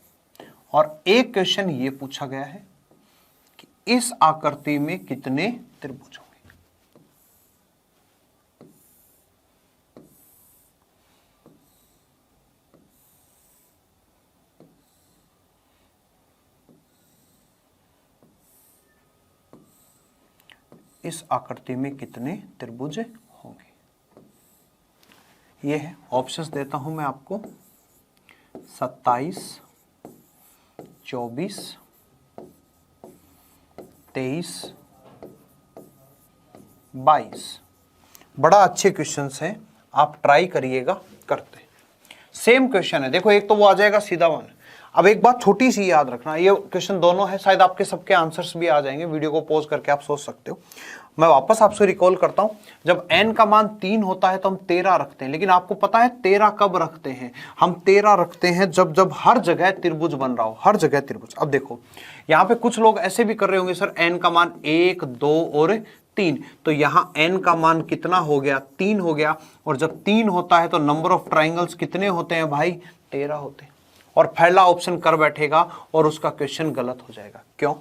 और एक क्वेश्चन ये पूछा गया है कि इस आकृति में कितने त्रिभुज होंगे। इस आकृति में कितने त्रिभुज होंगे, ये है। ऑप्शंस देता हूं मैं आपको, 27, 24, 23, 22। बड़ा अच्छे क्वेश्चंस हैं, आप ट्राई करिएगा करते। सेम क्वेश्चन है, देखो एक तो वो आ जाएगा सीधा 1। अब एक बात छोटी सी याद रखना, ये क्वेश्चन दोनों है, शायद आपके सबके आंसर्स भी आ जाएंगे। वीडियो को पॉज करके आप सोच सकते हो। मैं वापस आपसे रिकॉल करता हूं, जब n का मान 3 होता है तो हम 13 रखते हैं, लेकिन आपको पता है 13 कब रखते हैं, हम 13 रखते हैं जब जब हर जगह त्रिभुज बन रहा हो, हर जगह त्रिभुज। अब देखो यहां पे कुछ लोग ऐसे भी कर रहे होंगे, सर n का मान 1, 2 और 3, तो यहां n का मान कितना हो गया, 3 हो गया। और जब 3 होता है तो नंबर ऑफ ट्राइंगल्स कितने होते हैं भाई, 13 होते हैं। और पहला ऑप्शन कर बैठेगा और उसका क्वेश्चन गलत हो जाएगा। क्यों?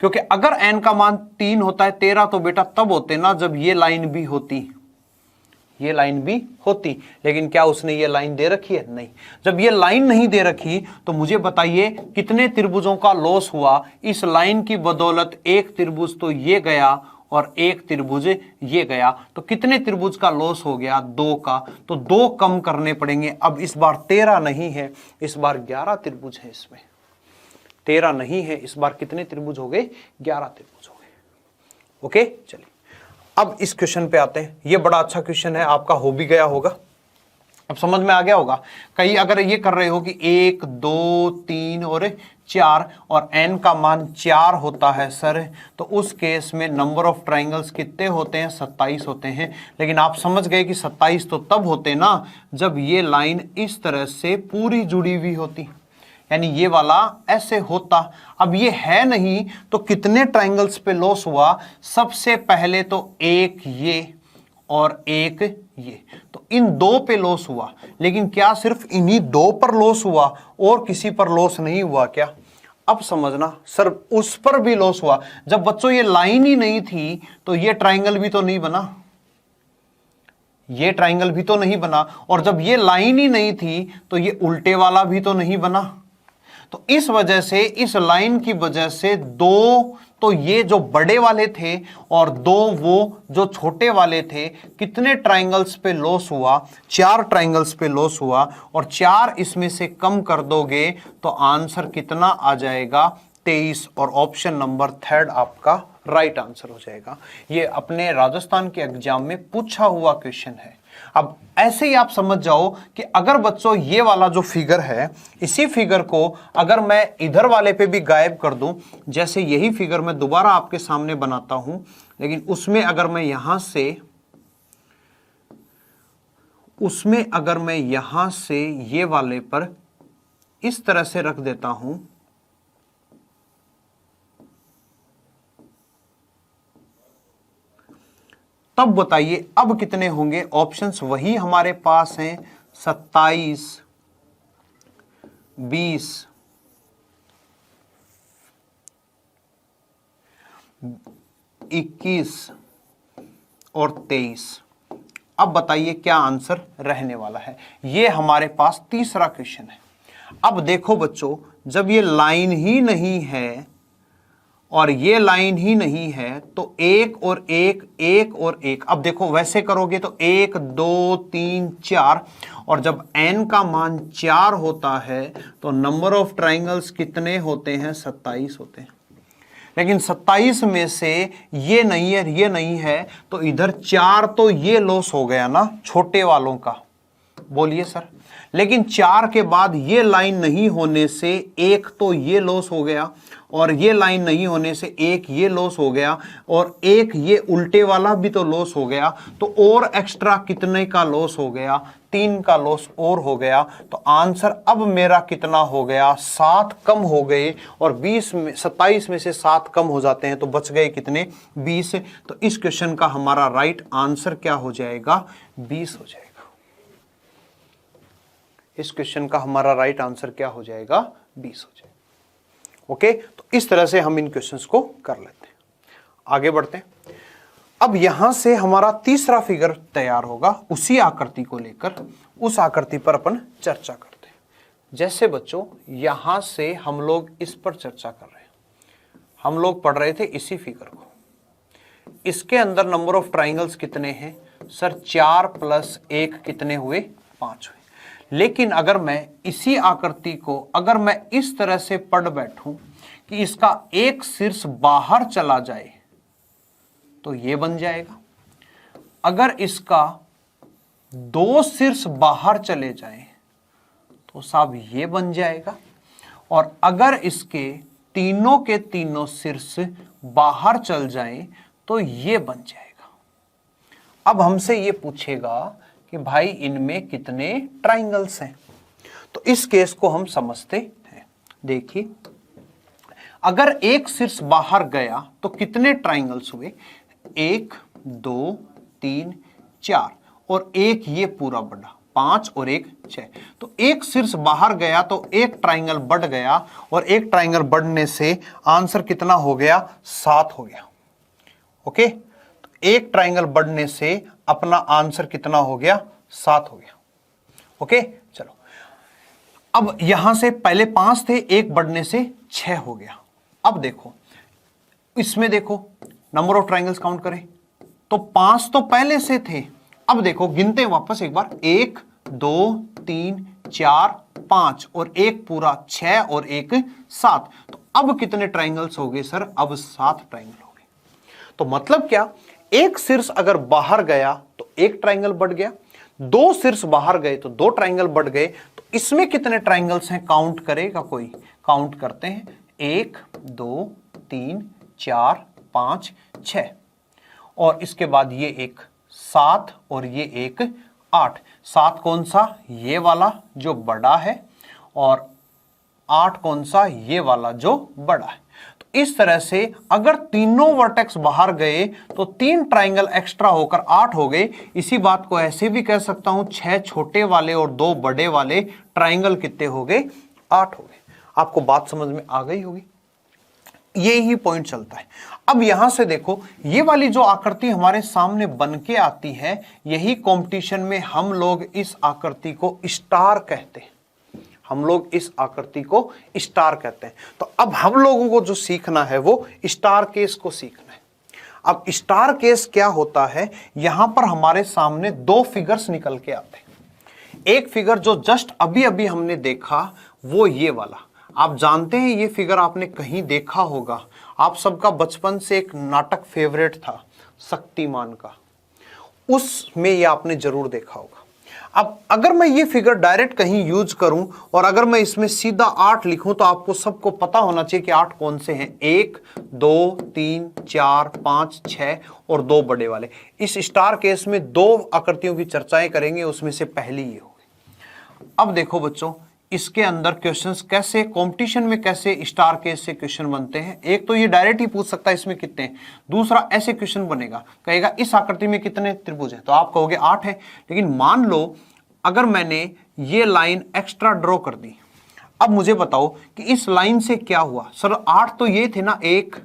क्योंकि अगर n का मान 3 होता है, 13 तो बेटा तब होते ना जब ये लाइन भी होती, ये लाइन भी होती। लेकिन क्या उसने ये लाइन दे रखी है? नहीं। जब ये लाइन नहीं दे रखी तो मुझे बताइए कितने त्रिभुजों का लॉस हुआ इस लाइन की बदौलत। एक त्रिभुज तो ये गया और एक त्रिभुज ये गया, तो कितने त्रिभुज का लॉस हो गया, 2 का। तो 2 कम करने पड़ेंगे। अब इस बार 13 नहीं है, इस बार 11 त्रिभुज है। इसमें 13 नहीं है, इस बार कितने त्रिभुज हो गए, 11 त्रिभुज हो गए। ओके, चलिए अब इस क्वेश्चन पे आते हैं। ये बड़ा अच्छा क्वेश्चन है, आपका हो भी गया होगा, अब समझ में आ गया होगा। कई अगर ये कर रहे हो कि 1, 2, 3 और 4 और n का मान 4 होता है सर, तो उस केस में नंबर ऑफ ट्राइंगल्स कितने होते हैं, 27 होते हैं। लेकिन आप समझ गए कि 27 तो तब होते ना जब ये लाइन इस तरह से पूरी जुड़ी हुई होती, यानी ये वाला ऐसे होता। अब ये है नहीं तो कितने ट्राइंगल्स पे लॉस हुआ, सबसे पहले तो एक ये और एक ये, तो इन 2 पे लॉस हुआ। लेकिन क्या सिर्फ इन्हीं 2 पर लॉस हुआ और किसी पर लॉस नहीं हुआ क्या? अब समझना सर, उस पर भी लॉस हुआ। जब बच्चों ये लाइन ही नहीं थी तो ये ट्राइंगल भी तो नहीं बना, ये ट्राइंगल भी तो नहीं बना। और जब ये लाइन ही नहीं थी तो ये उल्टे वाला भी तो नहीं बना। तो इस वजह से, इस लाइन की वजह से 2 तो ये जो बड़े वाले थे और 2 वो जो छोटे वाले थे, कितने ट्राइंगल्स पे लॉस हुआ, 4 ट्राइंगल्स पे लॉस हुआ। और 4 इसमें से कम कर दोगे तो आंसर कितना आ जाएगा, 23। और ऑप्शन नंबर 3 आपका राइट आंसर हो जाएगा। ये अपने राजस्थान के एग्जाम में पूछा हुआ क्वेश्चन है। अब ऐसे ही आप समझ जाओ कि अगर बच्चों ये वाला जो फिगर है, इसी फिगर को अगर मैं इधर वाले पे भी गायब कर दूं, जैसे यही फिगर मैं दोबारा आपके सामने बनाता हूं, लेकिन उसमें अगर मैं यहां से ये वाले पर इस तरह से रख देता हूं, तब बताइए अब कितने होंगे? ऑप्शंस वही हमारे पास हैं, 27, 20, 21 और 23। अब बताइए क्या आंसर रहने वाला है? ये हमारे पास तीसरा क्वेश्चन है। अब देखो बच्चों, जब ये लाइन ही नहीं है और ये लाइन ही नहीं है तो एक और एक, एक और एक। अब देखो वैसे करोगे तो 1 2 3 4, और जब n का मान 4 होता है तो नंबर ऑफ ट्राइंगल्स कितने होते हैं? 27 होते हैं। लेकिन 27 में से ये नहीं है, ये नहीं है, तो इधर 4 तो ये लॉस हो गया ना छोटे वालों का, बोलिए सर। लेकिन 4 के बाद ये लाइन नहीं होने से एक तो ये लॉस हो गया, और ये लाइन नहीं होने से एक ये लॉस हो गया, और एक ये उल्टे वाला भी तो लॉस हो गया। तो और एक्स्ट्रा कितने का लॉस हो गया? 3 का लॉस और हो गया। तो आंसर अब मेरा कितना हो गया? 7 कम हो गए, और 27 में से 7 कम हो जाते हैं तो बच गए कितने? 20। तो इस क्वेश्चन का हमारा राइट आंसर क्या हो जाएगा? 20 हो जाएगा। इस क्वेश्चन का हमारा राइट आंसर क्या हो जाएगा? 20 हो जाएगा। ओके, तो इस तरह से हम इन क्वेश्चंस को कर लेते हैं। आगे बढ़ते हैं। अब यहां से हमारा तीसरा फिगर तैयार होगा, उसी आकृति को लेकर, उस आकृति पर अपन चर्चा करते हैं। जैसे बच्चों यहां से हम लोग इस पर चर्चा कर रहे हैं, हम लोग पढ़ रहे थे इसी फिगर को। इसके अंदर नंबर ऑफ ट्राइंगल्स कितने हैं? सर 4 + 1 कितने हुए? 5 हुए। लेकिन अगर मैं इसी आकृति को अगर मैं इस तरह से पढ़ बैठूं कि इसका एक शीर्ष बाहर चला जाए तो ये बन जाएगा। अगर इसका 2 शीर्ष बाहर चले जाएं तो साहब ये बन जाएगा। और अगर इसके तीनों के तीनों शीर्ष बाहर चल जाएं तो ये बन जाएगा। अब हमसे ये पूछेगा कि भाई इनमें कितने ट्राइंगल्स हैं? तो इस केस को हम समझते हैं। देखिए, अगर एक शीर्ष बाहर गया तो कितने ट्राइंगल्स हुए? 1 2 3 4, और एक ये पूरा बढ़ा 5 और 1 6। तो एक शीर्ष बाहर गया तो एक ट्राइंगल बढ़ गया, और एक ट्राइंगल बढ़ने से आंसर कितना हो गया? 7 हो गया। ओके, तो एक ट्राइंगल बढ़ने से अपना आंसर कितना हो गया? 7 हो गया। ओके, चलो अब यहां से पहले 5 थे, एक बढ़ने से 6 हो गया। अब देखो इसमें, देखो नंबर ऑफ ट्राइंगल्स काउंट करें तो 5 तो पहले से थे। अब देखो गिनते हैं वापस एक बार, 1 2 3 4 5, और एक पूरा 6 और एक 7। तो अब कितने ट्राइंगल्स हो गए सर? अब 7 ट्राइंगल हो गए। तो मतलब क्या? एक शीर्ष अगर बाहर गया तो एक ट्राइंगल बढ़ गया, 2 शीर्ष बाहर गए तो 2 ट्राइंगल बढ़ गए। तो इसमें कितने ट्राइंगल्स हैं? काउंट करेगा कोई? काउंट करते हैं, 1 2 3 4 5 6, और इसके बाद ये एक 7 और ये एक 8। 7 कौन सा? ये वाला जो बड़ा है, और 8 कौन सा? ये वाला जो बड़ा है। तो इस तरह से अगर तीनों वर्टेक्स बाहर गए तो 3 ट्राइंगल एक्स्ट्रा होकर 8 हो गए। इसी बात को ऐसे भी कह सकता हूं, 6 छोटे वाले और 2 बड़े वाले ट्राइंगल कितने हो गए? 8 हो गए। आपको बात समझ में आ गई होगी। ये ही पॉइंट चलता है। अब यहां से देखो, ये वाली जो आकृति हमारे सामने बन के आती है, यही कंपटीशन में हम लोग इस आकृति को स्टार कहते हैं। हम लोग इस आकृति को स्टार कहते हैं। तो अब हम लोगों को जो सीखना है वो स्टार केस को सीखना है। अब स्टार केस क्या होता है? यहां पर हमारे सामने 2 फिगर्स निकल के आते हैं। एक फिगर जो जस्ट अभी अभी हमने देखा वो ये वाला, आप जानते हैं ये फिगर आपने कहीं देखा होगा। आप सबका बचपन से एक नाटक फेवरेट था, शक्तिमान का। उसमें ये आपने जरूर देखा होगा। अब अगर मैं ये फिगर डायरेक्ट कहीं यूज करूं और अगर मैं इसमें सीधा 8 लिखूं तो आपको सबको पता होना चाहिए कि 8 कौन से हैं। 1 2 3 4 5 6 और 2 बड़े वाले। इस स्टार केस में 2 आकृतियों की चर्चाएं करेंगे, उसमें से पहली ये होगी। अब देखो बच्चों, इसके अंदर क्वेश्चंस कैसे कंपटीशन में कैसे स्टार केस से क्वेश्चन बनते हैं। एक तो ये डायरेक्ट ही पूछ सकता है इसमें कितने, दूसरा ऐसे क्वेश्चन बनेगा, कहेगा इस आकृति में कितने त्रिभुज है, तो आप कहोगे 8 है। लेकिन मान लो अगर मैंने ये लाइन एक्स्ट्रा ड्रॉ कर दी, अब मुझे बताओ कि इस लाइन से क्या हुआ। सर 8 तो ये थे ना, 1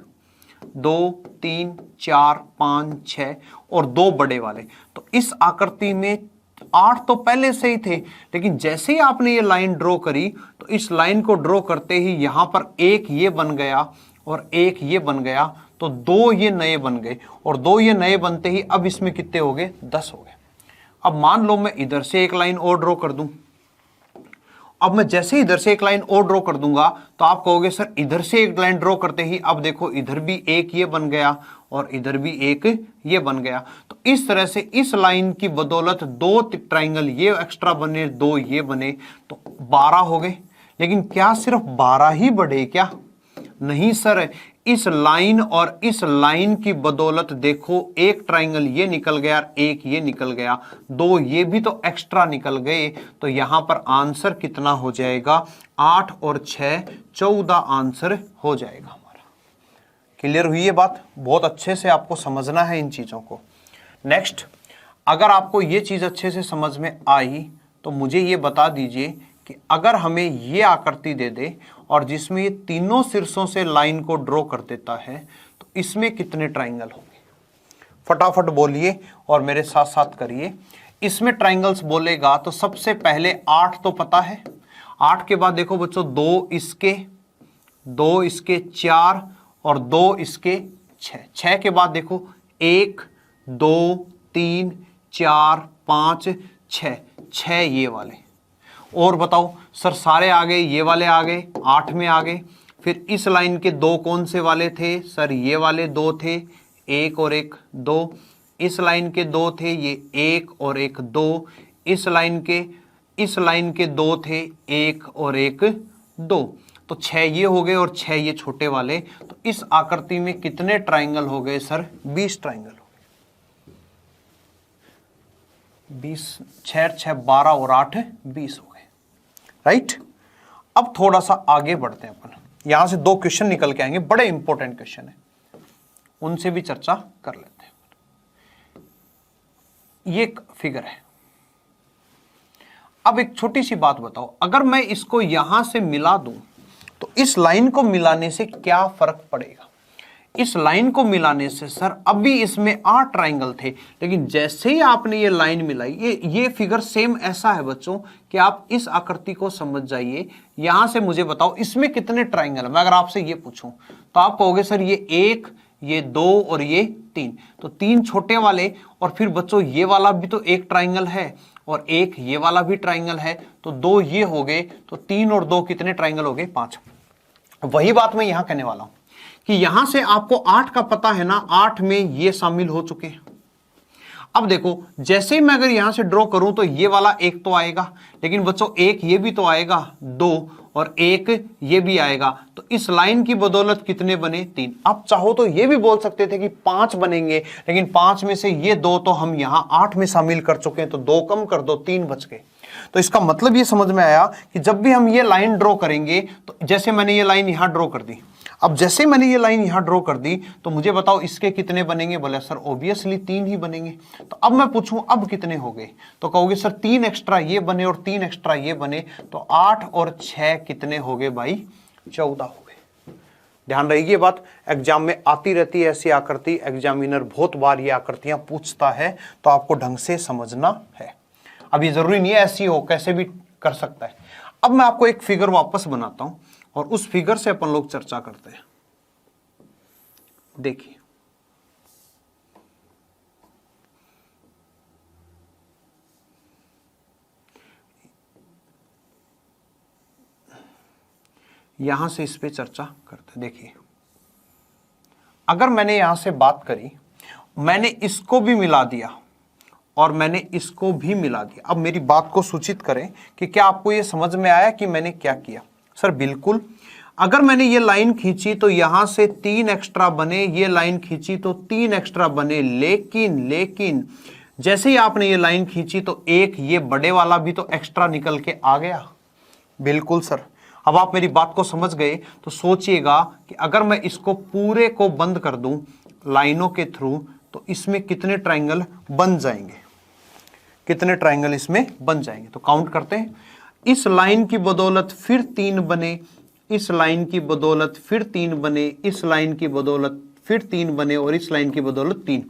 2 3 4 5 6 और 2 बड़े वाले, तो इस आकृति में 8 तो पहले से ही थे। लेकिन जैसे ही आपने ये लाइन ड्रॉ करी तो इस लाइन को ड्रॉ करते ही यहां पर एक ये बन गया और एक ये बन गया, तो 2 ये नए बन गए और 2 ये नए बनते ही अब इसमें कितने हो गए, 10 हो गए। अब मान लो मैं इधर से एक लाइन और ड्रॉ कर दूं। अब मैं जैसे ही इधर से एक लाइन और ड्रॉ कर दूंगा तो आप कहोगे सर इधर से एक लाइन ड्रॉ करते ही अब देखो इधर भी एक ये बन गया और इधर भी एक ये बन गया। तो इस तरह से इस लाइन की बदौलत 2 ट्राइंगल ये एक्स्ट्रा बने, 2 ये बने, तो 12 हो गए। लेकिन क्या सिर्फ 12 ही बढ़े क्या? नहीं सर, इस लाइन और इस लाइन की बदौलत देखो एक ट्राइंगल ये निकल गया और एक ये निकल गया, 2 ये भी तो एक्स्ट्रा निकल गए। तो यहां पर आंसर कितना हो जाएगा, 8 और 6 14 आंसर हो जाएगा हमारा। क्लियर हुई ये बात? बहुत अच्छे से आपको समझना है इन चीजों को। नेक्स्ट, अगर आपको ये चीज अच्छे से समझ में आई तो मुझे ये बता दीजिए कि अगर हमें ये आकृति दे दे और जिसमें ये तीनों शीर्षों से लाइन को ड्रॉ कर देता है तो इसमें कितने ट्राइंगल होंगे? फटाफट बोलिए और मेरे साथ साथ करिए। इसमें ट्राइंगल्स बोलेगा तो सबसे पहले 8 तो पता है, 8 के बाद देखो बच्चों 2 इसके 4 और 2 इसके 6, 6 के बाद देखो 1 2 3 4 5 6 ये वाले। और बताओ सर सारे आ गए, ये वाले आ गए, 8 में आ गए। फिर इस लाइन के 2 कौन से वाले थे? सर ये वाले 2 थे, 1 और 1 2। इस लाइन के 2 थे, ये 1 और 1 2। इस लाइन के 2 थे, 1 और 1 2। तो 6 ये हो गए और 6 ये छोटे वाले। तो इस आकृति में कितने ट्राइंगल हो गए सर? 20 ट्राइंगल हो गए। 20 6 6 12 और 8 20 हो गए, राइट। अब थोड़ा सा आगे बढ़ते हैं अपन। यहां से 2 क्वेश्चन निकल के आएंगे, बड़े इंपॉर्टेंट क्वेश्चन है, उनसे भी चर्चा कर लेते हैं। ये एक फिगर है। अब एक छोटी सी बात बताओ, अगर मैं इसको यहां से मिला दूं तो इस लाइन को मिलाने से क्या फर्क पड़ेगा? इस लाइन को मिलाने से सर अभी इसमें 8 ट्राइंगल थे, लेकिन जैसे ही आपने ये लाइन मिलाई, ये फिगर सेम ऐसा है बच्चों कि आप इस आकृति को समझ जाइए। यहां से मुझे बताओ इसमें कितने ट्राइंगल है। मैं अगर आपसे ये पूछूं तो आप कहोगे सर ये 1 ये 2 और ये 3। तो 3 छोटे वाले और फिर बच्चों ये वाला भी तो एक ट्राइंगल है और एक ये वाला भी ट्राइंगल है, तो 2 ये हो गए। तो 3 और 2 कितने ट्राइंगल हो गए? 5। वही बात मैं यहां कहने वाला हूं कि यहां से आपको 8 का पता है ना, 8 में ये शामिल हो चुके हैं। अब देखो जैसे ही मैं अगर यहां से ड्रॉ करूं तो ये वाला 1 तो आएगा, लेकिन बच्चों 1 ये भी तो आएगा, 2 और 1 ये भी आएगा। तो इस लाइन की बदौलत कितने बने? 3। आप चाहो तो ये भी बोल सकते थे कि 5 बनेंगे, लेकिन 5 में से ये 2 तो हम यहां 8 में शामिल कर चुके हैं, तो 2 कम कर दो, 3 बच गए। तो इसका मतलब ये समझ में आया कि जब भी हम ये लाइन ड्रॉ करेंगे, तो जैसे मैंने ये लाइन यहां ड्रॉ कर दी, अब जैसे मैंने ये लाइन यहां ड्रॉ कर दी तो मुझे बताओ इसके कितने बनेंगे? बोले सर ऑब्वियसली 3 ही बनेंगे। तो अब मैं पूछूं अब कितने हो गए, तो कहोगे सर 3 एक्स्ट्रा ये बने और 3 एक्स्ट्रा ये बने, तो 8 और 6 कितने हो गए भाई? 14 हो गए। ध्यान रखिए ये बात, एग्जाम में आती रहती है ऐसी आकृति, एग्जामिनर बहुत बार ये आकृतियां पूछता है, तो आपको ढंग से समझना है। अब ये जरूरी नहीं है ऐसी हो, कैसे भी कर सकता है। अब मैं आपको एक फिगर वापस बनाता हूं और उस फिगर से अपन लोग चर्चा करते हैं। देखिए यहां से इस पे चर्चा करते हैं। देखिए अगर मैंने यहां से बात करी, मैंने इसको भी मिला दिया और मैंने इसको भी मिला दिया। अब मेरी बात को सूचित करें कि क्या आपको ये समझ में आया कि मैंने क्या किया? सर बिल्कुल। अगर मैंने ये लाइन खींची तो यहां से 3 एक्स्ट्रा बने, ये लाइन खींची तो 3 एक्स्ट्रा बने, लेकिन जैसे ही आपने ये लाइन खींची तो एक ये बड़े वाला भी तो एक्स्ट्रा निकल के आ गया। बिल्कुल सर। अब आप मेरी बात को समझ गए तो सोचिएगा कि अगर मैं इसको पूरे को बंद कर दूं लाइनों के थ्रू तो इसमें कितने ट्रायंगल बन जाएंगे, कितने ट्रायंगल इसमें बन जाएंगे? तो काउंट करते हैं। इस लाइन की बदौलत फिर 3 बने, इस लाइन की बदौलत फिर 3 बने, इस लाइन की बदौलत फिर 3 बने और इस लाइन की बदौलत 3।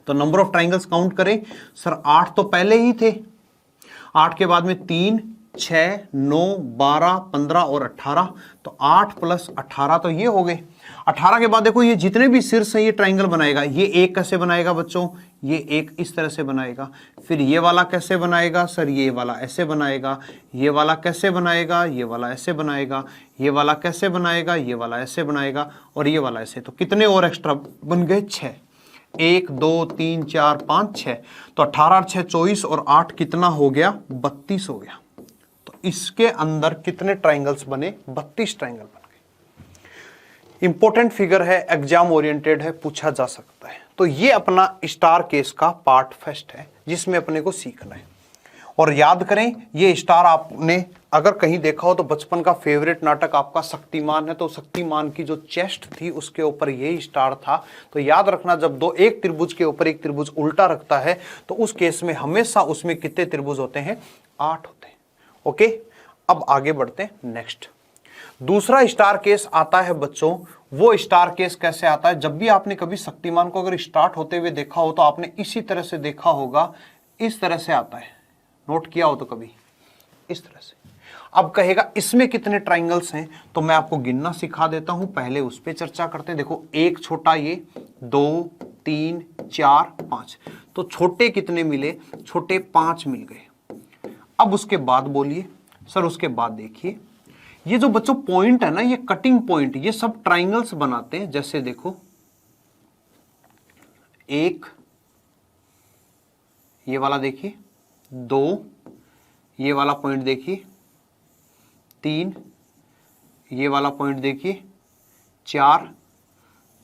तो नंबर ऑफ ट्रायंगल्स काउंट करें। सर 8 तो पहले ही थे, 8 के बाद में 3, 6, 9, 12, 15 और 18, तो 8 + 18 तो ये हो गए। 18 के बाद देखो ये जितने भी शीर्ष हैं ये ट्रायंगल बनाएगा। ये एक कैसे बनाएगा बच्चों? ये एक इस तरह से बनाएगा। फिर ये वाला कैसे बनाएगा? सर ये वाला ऐसे बनाएगा। ये वाला कैसे बनाएगा? ये वाला ऐसे बनाएगा। ये वाला कैसे बनाएगा? ये वाला ऐसे बनाएगा और ये वाला ऐसे। तो कितने और एक्स्ट्रा बन गए? 6। 1 2 3 4 5 6। तो 18 6 24 और 8 कितना हो गया? 32 हो गया। तो इसके अंदर कितने ट्रायंगल्स बने? 32 ट्रायंगल बन गए। इंपॉर्टेंट फिगर है, एग्जाम ओरिएंटेड है, पूछा जा सकता है। तो ये अपना स्टार केस का पार्ट फर्स्ट है जिसमें अपने को सीखना है। और याद करें ये स्टार आपने अगर कहीं देखा हो तो बचपन का फेवरेट नाटक आपका शक्तिमान है, तो शक्तिमान की जो चेस्ट थी उसके ऊपर यही स्टार था। तो याद रखना जब एक त्रिभुज के ऊपर एक त्रिभुज उल्टा रखता है तो उस केस में हमेशा उसमें कितने त्रिभुज होते हैं? 8 होते हैं। ओके, अब आगे बढ़ते हैं। नेक्स्ट दूसरा स्टार केस आता है बच्चों। वो स्टार केस कैसे आता है? जब भी आपने कभी शक्तिमान को अगर स्टार्ट होते हुए देखा हो तो आपने इसी तरह से देखा होगा, इस तरह से आता है। नोट किया हो तो कभी इस तरह से। अब कहेगा इसमें कितने ट्रायंगल्स हैं, तो मैं आपको गिनना सिखा देता हूं, पहले उस पर चर्चा करते हैं। देखो एक छोटा, ये 2 3 4 5, तो छोटे कितने मिले? छोटे 5 मिल गए। अब उसके बाद बोलिए सर, उसके बाद देखिए ये जो बच्चों पॉइंट है ना, ये कटिंग पॉइंट, ये सब ट्रायंगल्स बनाते हैं। जैसे देखो 1 ये वाला देखिए, 2 ये वाला पॉइंट देखिए, 3 ये वाला पॉइंट देखिए, 4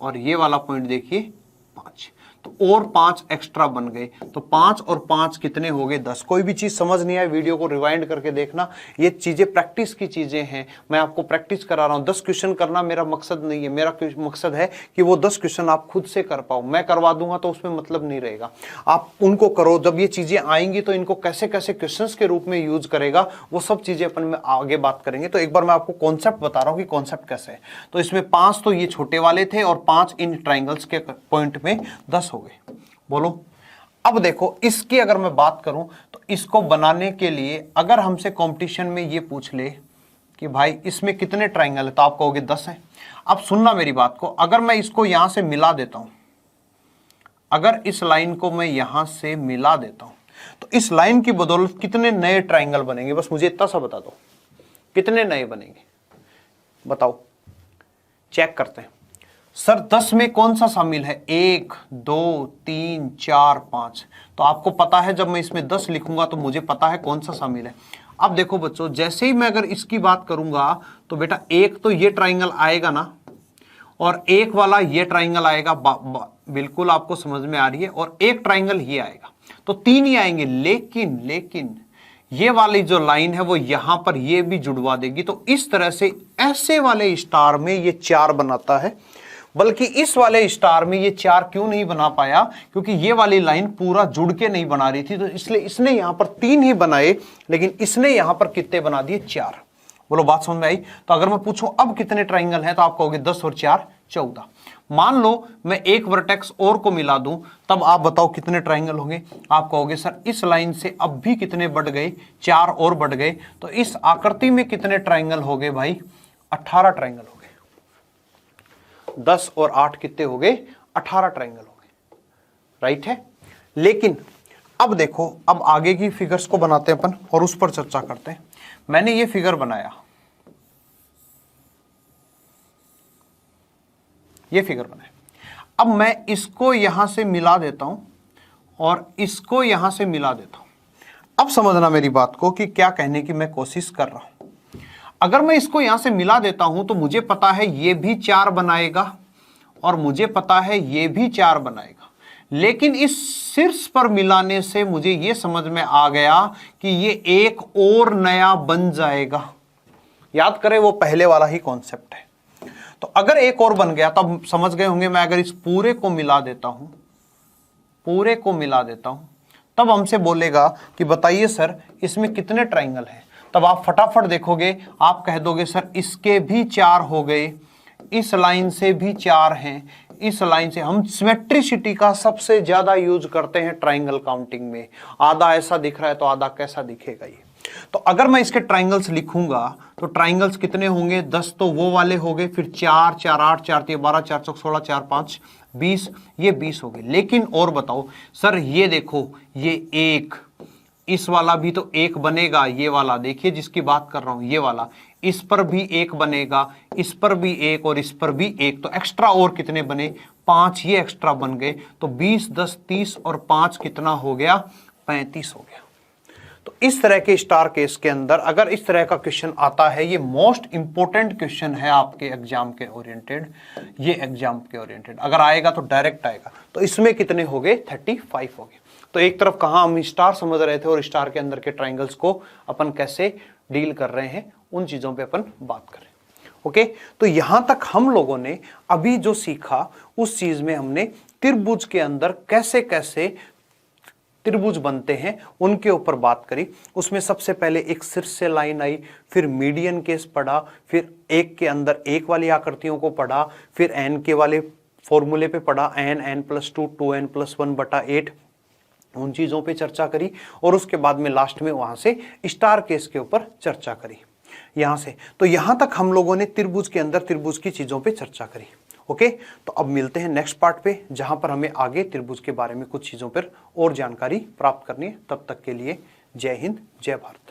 और ये वाला पॉइंट देखिए 5। तो और 5 एक्स्ट्रा बन गए। तो 5 और 5 कितने हो गए? 10। कोई भी चीज समझ नहीं आए वीडियो को रिवाइंड करके देखना। ये चीजें प्रैक्टिस की चीजें हैं, मैं आपको प्रैक्टिस करा रहा हूं। 10 क्वेश्चन करना मेरा मकसद नहीं है, मेरा मकसद है कि वो 10 क्वेश्चन आप खुद से कर पाओ। मैं करवा दूंगा तो उसमें मतलब नहीं रहेगा, आप उनको करो। जब ये चीजें आएंगी तो इनको कैसे कैसे क्वेश्चन के रूप में यूज करेगा वो सब चीजें अपन में आगे बात करेंगे। तो एक बार मैं आपको कॉन्सेप्ट बता रहा हूं कि कॉन्सेप्ट कैसे है। तो इसमें 5 तो ये छोटे वाले थे और 5 इन ट्राइंगल्स के पॉइंट में 10 हो गए। बोलो अब देखो इसकी अगर मैं बात करूं तो इसको बनाने के लिए अगर हमसे कंपटीशन में ये पूछ ले कि भाई इसमें कितने ट्रायंगल है, तो आप कहोगे 10 है। अब सुनना मेरी बात को, अगर मैं इसको यहां से मिला देता हूं, अगर इस लाइन को मैं यहां से मिला देता हूं तो इस लाइन की बदौलत कितने नए ट्रायंगल बनेंगे? बस मुझे इतना सा बता दो, कितने नए बनेंगे बताओ, चेक करते हैं। सर 10 में कौन सा शामिल है? 1 2 3 4 5। तो आपको पता है जब मैं इसमें 10 लिखूंगा तो मुझे पता है कौन सा शामिल है। अब देखो बच्चों, जैसे ही मैं अगर इसकी बात करूंगा तो बेटा एक तो ये ट्राइंगल आएगा ना, और एक वाला ये ट्राइंगल आएगा, बिल्कुल आपको समझ में आ रही है, और एक ट्राइंगल ये आएगा, तो 3 ही आएंगे। लेकिन ये वाली जो लाइन है वो यहां पर ये भी जुड़वा देगी। तो इस तरह से ऐसे वाले स्टार में ये 4 बनाता है, बल्कि इस वाले स्टार में ये 4 क्यों नहीं बना पाया? क्योंकि ये वाली लाइन पूरा जुड़ के नहीं बना रही थी, तो इसलिए इसने यहां पर 3 ही बनाए, लेकिन इसने यहां पर कितने बना दिए? 4। बोलो बात समझ में आई? तो अगर मैं पूछूं अब कितने ट्राइंगल हैं, तो आप कहोगे 10 और 4 14। मान लो मैं एक वर्टेक्स और को मिला दूं, तब आप बताओ कितने ट्राइंगल होंगे? आप कहोगे सर इस लाइन से अब भी कितने बढ़ गए? 4 और बढ़ गए। तो इस आकृति में कितने ट्राइंगल हो गए भाई? 18 ट्राइंगल हो गए। 10 और 8 कितने हो गए? 18 ट्राइंगल हो गए, राइट है। लेकिन अब देखो, अब आगे की फिगर्स को बनाते हैं अपन और उस पर चर्चा करते हैं। मैंने ये फिगर बनाया, ये फिगर बनाया। अब मैं इसको यहां से मिला देता हूं और इसको यहां से मिला देता हूं। अब समझना मेरी बात को कि क्या कहने की मैं कोशिश कर रहा हूं। अगर मैं इसको यहां से मिला देता हूं तो मुझे पता है ये भी 4 बनाएगा और मुझे पता है ये भी 4 बनाएगा, लेकिन इस शीर्ष पर मिलाने से मुझे ये समझ में आ गया कि ये एक और नया बन जाएगा। याद करें वो पहले वाला ही कॉन्सेप्ट है। तो अगर एक और बन गया तब समझ गए होंगे, मैं अगर इस पूरे को मिला देता हूं, पूरे को मिला देता हूं, तब हमसे बोलेगा कि बताइए सर इसमें कितने ट्राइंगल हैं। तब आप फटाफट देखोगे, आप कह दोगे सर इसके भी 4 हो गए, इस लाइन से भी 4 हैं, इस लाइन से। हम सिमेट्रिसिटी का सबसे ज्यादा यूज करते हैं ट्राइंगल काउंटिंग में। आधा ऐसा दिख रहा है तो आधा कैसा दिखेगा ये। तो अगर मैं इसके ट्राइंगल्स लिखूंगा तो ट्राइंगल्स कितने होंगे, 10 तो वो वाले हो गए, फिर 4 4 8 4 3 12 4 4 16 4 5 20, ये 20 हो गए। लेकिन और बताओ सर, ये देखो ये एक, इस वाला भी तो एक बनेगा, ये वाला देखिए जिसकी बात कर रहा हूं, ये वाला, इस पर भी एक बनेगा, इस पर भी एक और इस पर भी एक। तो एक्स्ट्रा और कितने बने, 5 ये एक्स्ट्रा बन गए। तो 20 10 30 और 5 कितना हो गया, 35 हो गया। तो इस तरह के स्टार केस के अंदर अगर इस तरह का क्वेश्चन आता है, ये मोस्ट इंपॉर्टेंट क्वेश्चन है आपके एग्जाम के ओरिएंटेड, ये एग्जाम के ओरिएंटेड अगर आएगा तो डायरेक्ट आएगा। तो इसमें कितने हो गए, 35 हो गए। तो एक तरफ कहां हम स्टार समझ रहे थे और स्टार के अंदर के ट्राइंगल्स को अपन कैसे डील कर रहे हैं, उन चीजों पे अपन बात कर रहे हैं। ओके, तो यहां तक हम लोगों ने अभी जो सीखा उस चीज में हमने त्रिभुज के अंदर कैसे कैसे त्रिभुज बनते हैं उनके ऊपर बात करी। उसमें सबसे पहले एक शीर्ष से लाइन आई, फिर मीडियन केस पढ़ा, फिर एक के अंदर एक वाली आकृतियों को पढ़ा, फिर एन के वाले फॉर्मूले पे पढ़ा, एन n+2 2n+1/8, उन चीजों पे चर्चा करी। और उसके बाद में लास्ट में वहां से स्टार केस के ऊपर चर्चा करी यहां से। तो यहां तक हम लोगों ने त्रिभुज के अंदर त्रिभुज की चीजों पे चर्चा करी। ओके, तो अब मिलते हैं नेक्स्ट पार्ट पे, जहां पर हमें आगे त्रिभुज के बारे में कुछ चीजों पर और जानकारी प्राप्त करनी है। तब तक के लिए जय हिंद, जय भारत।